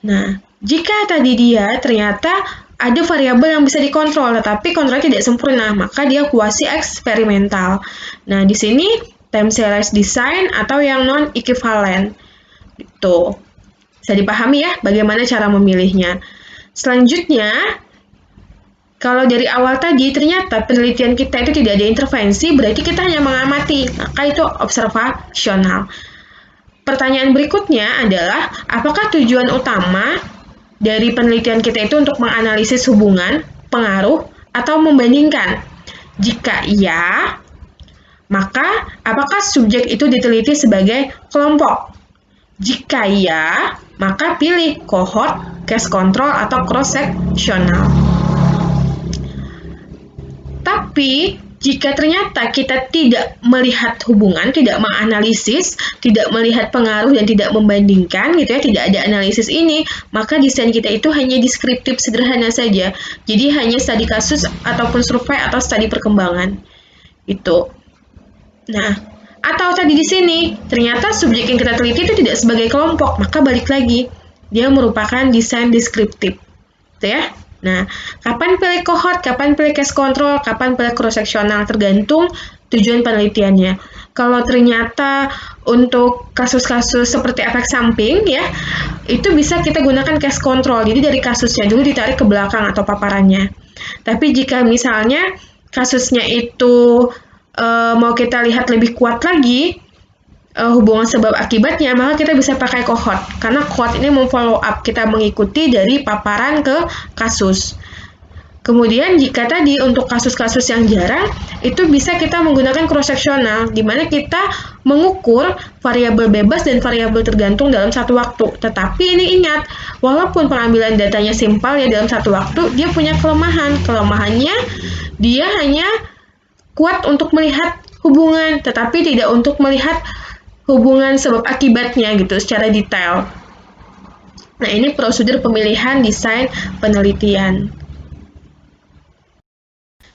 Nah, jika tadi dia ternyata ada variabel yang bisa dikontrol, tetapi kontrolnya tidak sempurna, maka dia kuasi eksperimental. Nah, di sini time series design atau yang non-equivalent. Gitu. Bisa dipahami ya bagaimana cara memilihnya. Selanjutnya, kalau dari awal tadi ternyata penelitian kita itu tidak ada intervensi, berarti kita hanya mengamati, maka itu observasional. Pertanyaan berikutnya adalah, apakah tujuan utama dari penelitian kita itu untuk menganalisis hubungan, pengaruh, atau membandingkan? Jika iya, maka, apakah subjek itu diteliti sebagai kelompok? Jika iya, maka pilih cohort, case control, atau cross-sectional. Tapi, jika ternyata kita tidak melihat hubungan, tidak menganalisis, tidak melihat pengaruh, dan tidak membandingkan, gitu ya, tidak ada analisis ini, maka desain kita itu hanya deskriptif sederhana saja. Jadi, hanya studi kasus, ataupun survei, atau studi perkembangan. Itu. Nah, atau tadi di sini, ternyata subjek yang kita teliti itu tidak sebagai kelompok, maka balik lagi, dia merupakan desain deskriptif. Gitu ya. Nah, kapan pilih cohort, kapan pilih case control, kapan pilih cross-sectional, tergantung tujuan penelitiannya. Kalau ternyata untuk kasus-kasus seperti efek samping, ya, itu bisa kita gunakan case control, jadi dari kasusnya dulu ditarik ke belakang atau paparannya. Tapi jika misalnya kasusnya itu mau kita lihat lebih kuat lagi hubungan sebab akibatnya, maka kita bisa pakai cohort. Karena cohort ini memfollow up, kita mengikuti dari paparan ke kasus. Kemudian jika tadi untuk kasus-kasus yang jarang, itu bisa kita menggunakan cross-sectional, di mana kita mengukur variabel bebas dan variabel tergantung dalam satu waktu. Tetapi ini ingat, walaupun pengambilan datanya simpel ya dalam satu waktu, dia punya kelemahan. Kelemahannya, dia hanya kuat untuk melihat hubungan, tetapi tidak untuk melihat hubungan sebab akibatnya gitu secara detail. Nah, ini prosedur pemilihan desain penelitian.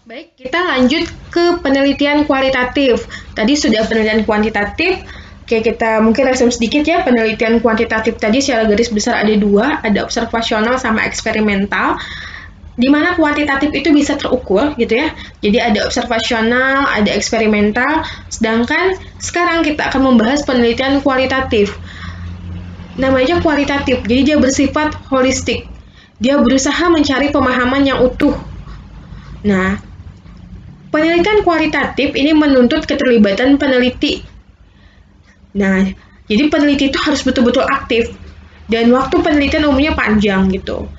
Baik, kita lanjut ke penelitian kualitatif. Tadi sudah penelitian kuantitatif. Oke, kita mungkin resume sedikit ya. Penelitian kuantitatif tadi secara garis besar ada dua, ada observasional sama eksperimental. Di mana kuantitatif itu bisa terukur gitu ya. Jadi ada observasional, ada eksperimental, sedangkan sekarang kita akan membahas penelitian kualitatif. Namanya kualitatif, jadi dia bersifat holistik. Dia berusaha mencari pemahaman yang utuh. Nah, penelitian kualitatif ini menuntut keterlibatan peneliti. Nah, jadi peneliti itu harus betul-betul aktif dan waktu penelitian umumnya panjang gitu.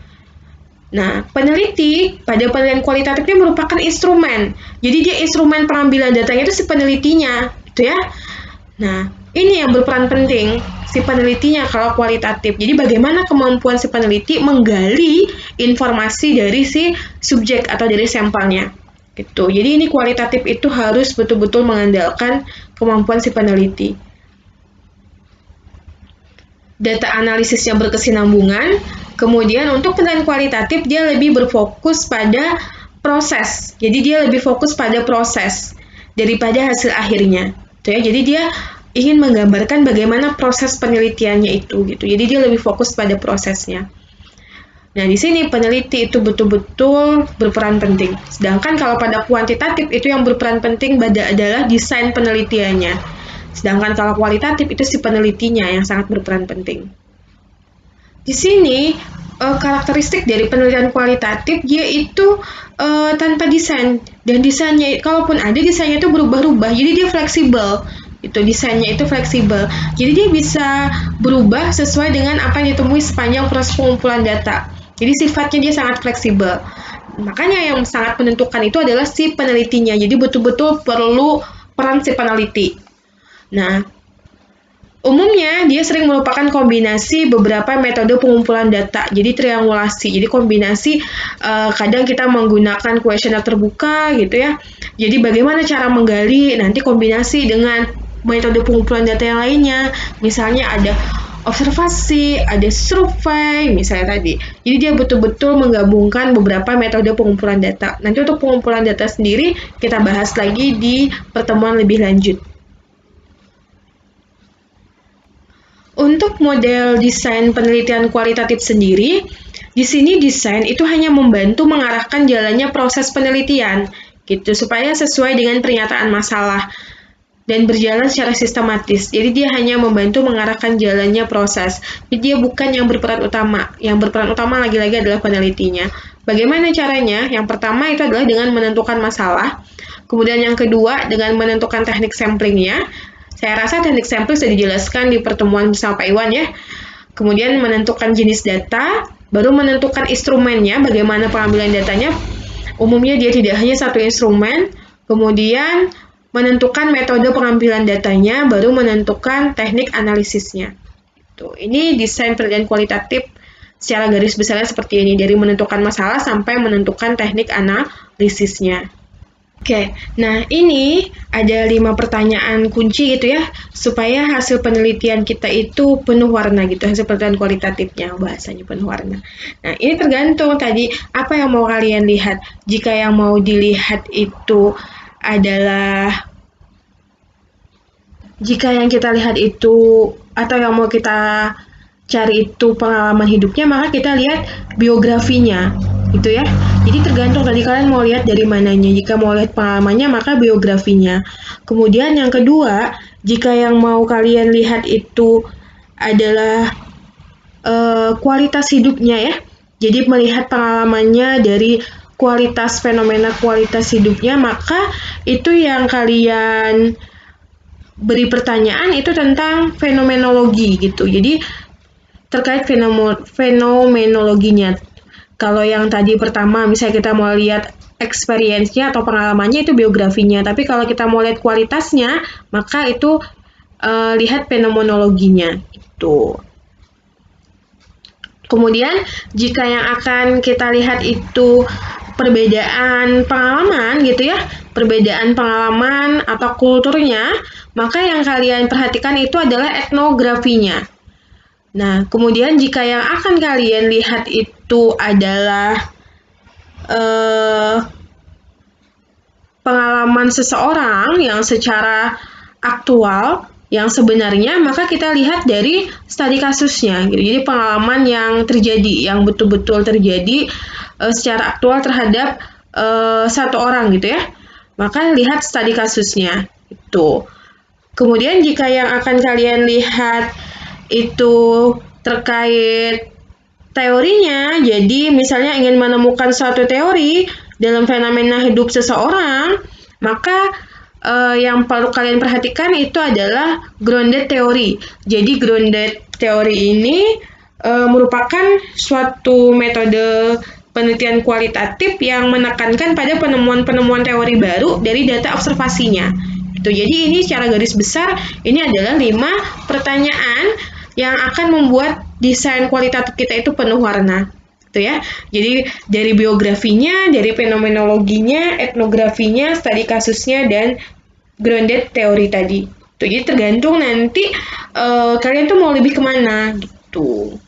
Nah, peneliti pada penelitian kualitatif ini merupakan instrumen. Jadi dia instrumen pengambilan datanya itu si penelitinya, gitu ya. Nah, ini yang berperan penting si penelitinya kalau kualitatif. Jadi bagaimana kemampuan si peneliti menggali informasi dari si subjek atau dari sampelnya. Gitu. Jadi ini kualitatif itu harus betul-betul mengandalkan kemampuan si peneliti. Data analisisnya berkesinambungan, kemudian untuk penelitian kualitatif dia lebih berfokus pada proses. Jadi dia lebih fokus pada proses daripada hasil akhirnya. Gitu ya. Jadi dia ingin menggambarkan bagaimana proses penelitiannya itu gitu. Jadi dia lebih fokus pada prosesnya. Nah, di sini peneliti itu betul-betul berperan penting. Sedangkan kalau pada kuantitatif itu yang berperan penting adalah desain penelitiannya. Sedangkan kalau kualitatif itu si penelitinya yang sangat berperan penting. Di sini karakteristik dari penelitian kualitatif dia itu tanpa desain, dan desainnya kalaupun ada desainnya itu berubah-ubah, jadi dia fleksibel. Itu desainnya itu fleksibel. Jadi dia bisa berubah sesuai dengan apa yang ditemui sepanjang proses pengumpulan data. Jadi sifatnya dia sangat fleksibel. Makanya yang sangat menentukan itu adalah si penelitinya. Jadi betul-betul perlu peran si peneliti. Nah, umumnya dia sering merupakan kombinasi beberapa metode pengumpulan data, jadi triangulasi. Jadi kombinasi kadang kita menggunakan kuesioner terbuka gitu ya. Jadi bagaimana cara menggali, nanti kombinasi dengan metode pengumpulan data yang lainnya. Misalnya ada observasi, ada survei, misalnya tadi. Jadi dia betul-betul menggabungkan beberapa metode pengumpulan data. Nanti untuk pengumpulan data sendiri kita bahas lagi di pertemuan lebih lanjut. Untuk model desain penelitian kualitatif sendiri, di sini desain itu hanya membantu mengarahkan jalannya proses penelitian, gitu, supaya sesuai dengan pernyataan masalah dan berjalan secara sistematis. Jadi dia hanya membantu mengarahkan jalannya proses. Jadi dia bukan yang berperan utama. Yang berperan utama lagi-lagi adalah penelitinya. Bagaimana caranya? Yang pertama itu adalah dengan menentukan masalah. Kemudian yang kedua dengan menentukan teknik samplingnya. Saya rasa teknik sampling sudah dijelaskan di pertemuan bersama Pak Iwan ya. Kemudian menentukan jenis data, baru menentukan instrumennya, bagaimana pengambilan datanya. Umumnya dia tidak hanya satu instrumen, kemudian menentukan metode pengambilan datanya, baru menentukan teknik analisisnya. Tuh, ini desain penelitian kualitatif secara garis besarnya seperti ini, dari menentukan masalah sampai menentukan teknik analisisnya. Oke, nah ini ada 5 pertanyaan kunci gitu ya, supaya hasil penelitian kita itu penuh warna gitu, hasil penelitian kualitatifnya, bahasanya penuh warna. Nah, ini tergantung tadi, apa yang mau kalian lihat. Jika yang mau dilihat itu adalah, jika yang kita lihat itu, atau yang mau kita cari itu pengalaman hidupnya, maka kita lihat biografinya. Gitu ya. Jadi tergantung tadi kalian mau lihat dari mananya. Jika mau lihat pengalamannya, maka biografinya. Kemudian yang kedua, jika yang mau kalian lihat itu adalah kualitas hidupnya ya. Jadi melihat pengalamannya dari kualitas fenomena kualitas hidupnya, maka itu yang kalian beri pertanyaan itu tentang fenomenologi gitu. Jadi terkait fenomenologinya. Kalau yang tadi pertama, misalnya kita mau lihat experience-nya atau pengalamannya, itu biografinya. Tapi kalau kita mau lihat kualitasnya, maka itu lihat fenomenologinya. Itu. Kemudian, jika yang akan kita lihat itu perbedaan pengalaman gitu ya, perbedaan pengalaman atau kulturnya, maka yang kalian perhatikan itu adalah etnografinya. Nah, kemudian jika yang akan kalian lihat itu adalah pengalaman seseorang yang secara aktual, yang sebenarnya, maka kita lihat dari studi kasusnya. Gitu. Jadi pengalaman yang terjadi, yang betul-betul terjadi secara aktual terhadap satu orang gitu ya. Maka lihat studi kasusnya. Itu. Kemudian jika yang akan kalian lihat itu terkait teorinya, jadi misalnya ingin menemukan suatu teori dalam fenomena hidup seseorang, maka yang perlu kalian perhatikan itu adalah grounded theory. Jadi grounded theory ini merupakan suatu metode penelitian kualitatif yang menekankan pada penemuan-penemuan teori baru dari data observasinya. Jadi ini secara garis besar ini adalah 5 pertanyaan yang akan membuat desain kualitatif kita itu penuh warna. Jadi dari biografinya, dari fenomenologinya, etnografinya, studi kasusnya, dan grounded teori tadi. Jadi tergantung nanti kalian tuh mau lebih kemana gitu.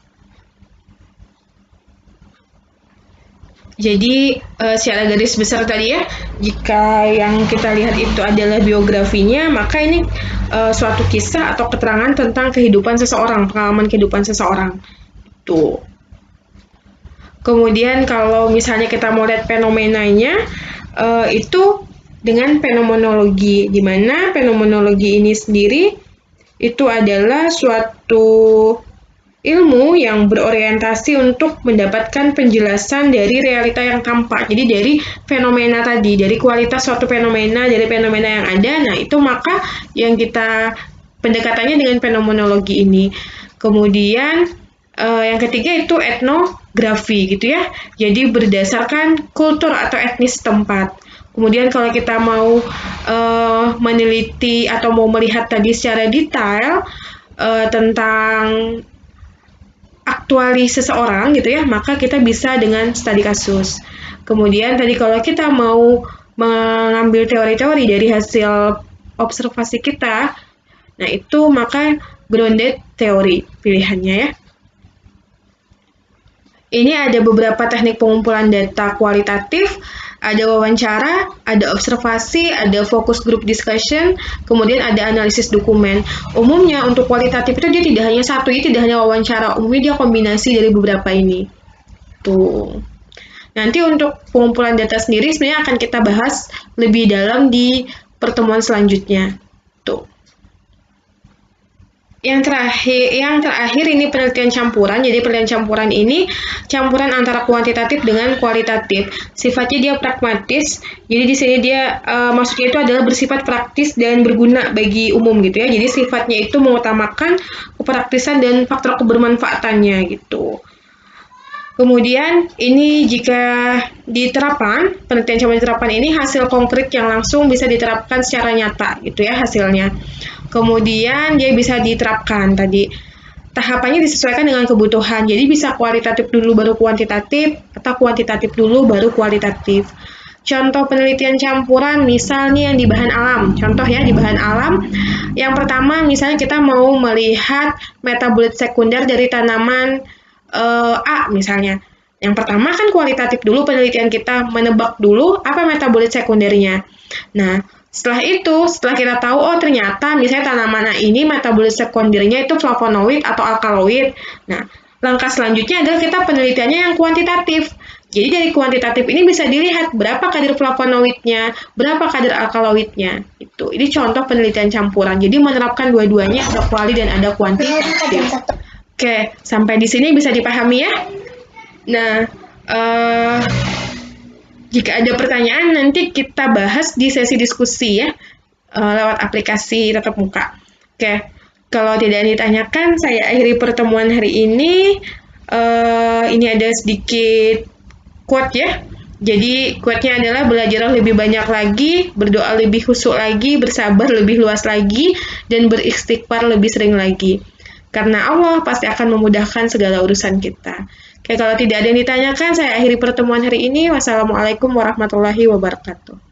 Jadi secara garis besar tadi ya, jika yang kita lihat itu adalah biografinya, maka ini suatu kisah atau keterangan tentang kehidupan seseorang, pengalaman kehidupan seseorang. Tuh. Kemudian kalau misalnya kita mau lihat fenomenanya, itu dengan fenomenologi, di mana fenomenologi ini sendiri itu adalah suatu ilmu yang berorientasi untuk mendapatkan penjelasan dari realita yang tampak. Jadi dari fenomena tadi, dari kualitas suatu fenomena, dari fenomena yang ada, nah itu maka yang kita pendekatannya dengan fenomenologi ini. Kemudian yang ketiga itu etnografi gitu ya. Jadi berdasarkan kultur atau etnis tempat. Kemudian kalau kita mau meneliti atau mau melihat tadi secara detail tentang aktualis seseorang gitu ya, maka kita bisa dengan studi kasus. Kemudian tadi kalau kita mau mengambil teori-teori dari hasil observasi kita, nah itu maka grounded teori pilihannya ya. Ini ada beberapa teknik pengumpulan data kualitatif, ada wawancara, ada observasi, ada focus group discussion, kemudian ada analisis dokumen. Umumnya untuk kualitatif itu dia tidak hanya satu, tidak hanya wawancara, umumnya dia kombinasi dari beberapa ini. Tuh. Nanti untuk pengumpulan data sendiri sebenarnya akan kita bahas lebih dalam di pertemuan selanjutnya. Tuh. Yang terakhir ini penelitian campuran. Jadi penelitian campuran ini campuran antara kuantitatif dengan kualitatif. Sifatnya dia pragmatis. Jadi di sini dia maksudnya itu adalah bersifat praktis dan berguna bagi umum gitu ya. Jadi sifatnya itu mengutamakan kepraktisan dan faktor kebermanfaatannya gitu. Kemudian ini jika diterapkan, penelitian campuran diterapkan ini hasil konkret yang langsung bisa diterapkan secara nyata gitu ya hasilnya. Kemudian dia bisa diterapkan tadi. Tahapannya disesuaikan dengan kebutuhan. Jadi bisa kualitatif dulu baru kuantitatif atau kuantitatif dulu baru kualitatif. Contoh penelitian campuran misalnya yang di bahan alam. Contoh ya di bahan alam. Yang pertama misalnya kita mau melihat metabolit sekunder dari tanaman A misalnya. Yang pertama kan kualitatif dulu penelitian kita, menebak dulu apa metabolit sekundernya. Nah, setelah kita tahu, oh ternyata misalnya tanaman ini metabolit sekundernya itu flavonoid atau alkaloid. Nah, langkah selanjutnya adalah kita penelitiannya yang kuantitatif. Jadi dari kuantitatif ini bisa dilihat berapa kadar flavonoidnya, berapa kadar alkaloidnya. Ini contoh penelitian campuran. Jadi menerapkan dua-duanya, ada kuali dan ada kuantitatif. Oke, sampai di sini bisa dipahami ya? Nah, jika ada pertanyaan, nanti kita bahas di sesi diskusi ya, lewat aplikasi tatap muka. Oke, kalau tidak ditanyakan, saya akhiri pertemuan hari ini. Ini ada sedikit quote ya. Jadi quote-nya adalah belajar lebih banyak lagi, berdoa lebih khusyuk lagi, bersabar lebih luas lagi, dan beristighfar lebih sering lagi. Karena Allah pasti akan memudahkan segala urusan kita. Oke, kalau tidak ada yang ditanyakan, saya akhiri pertemuan hari ini. Wassalamualaikum warahmatullahi wabarakatuh.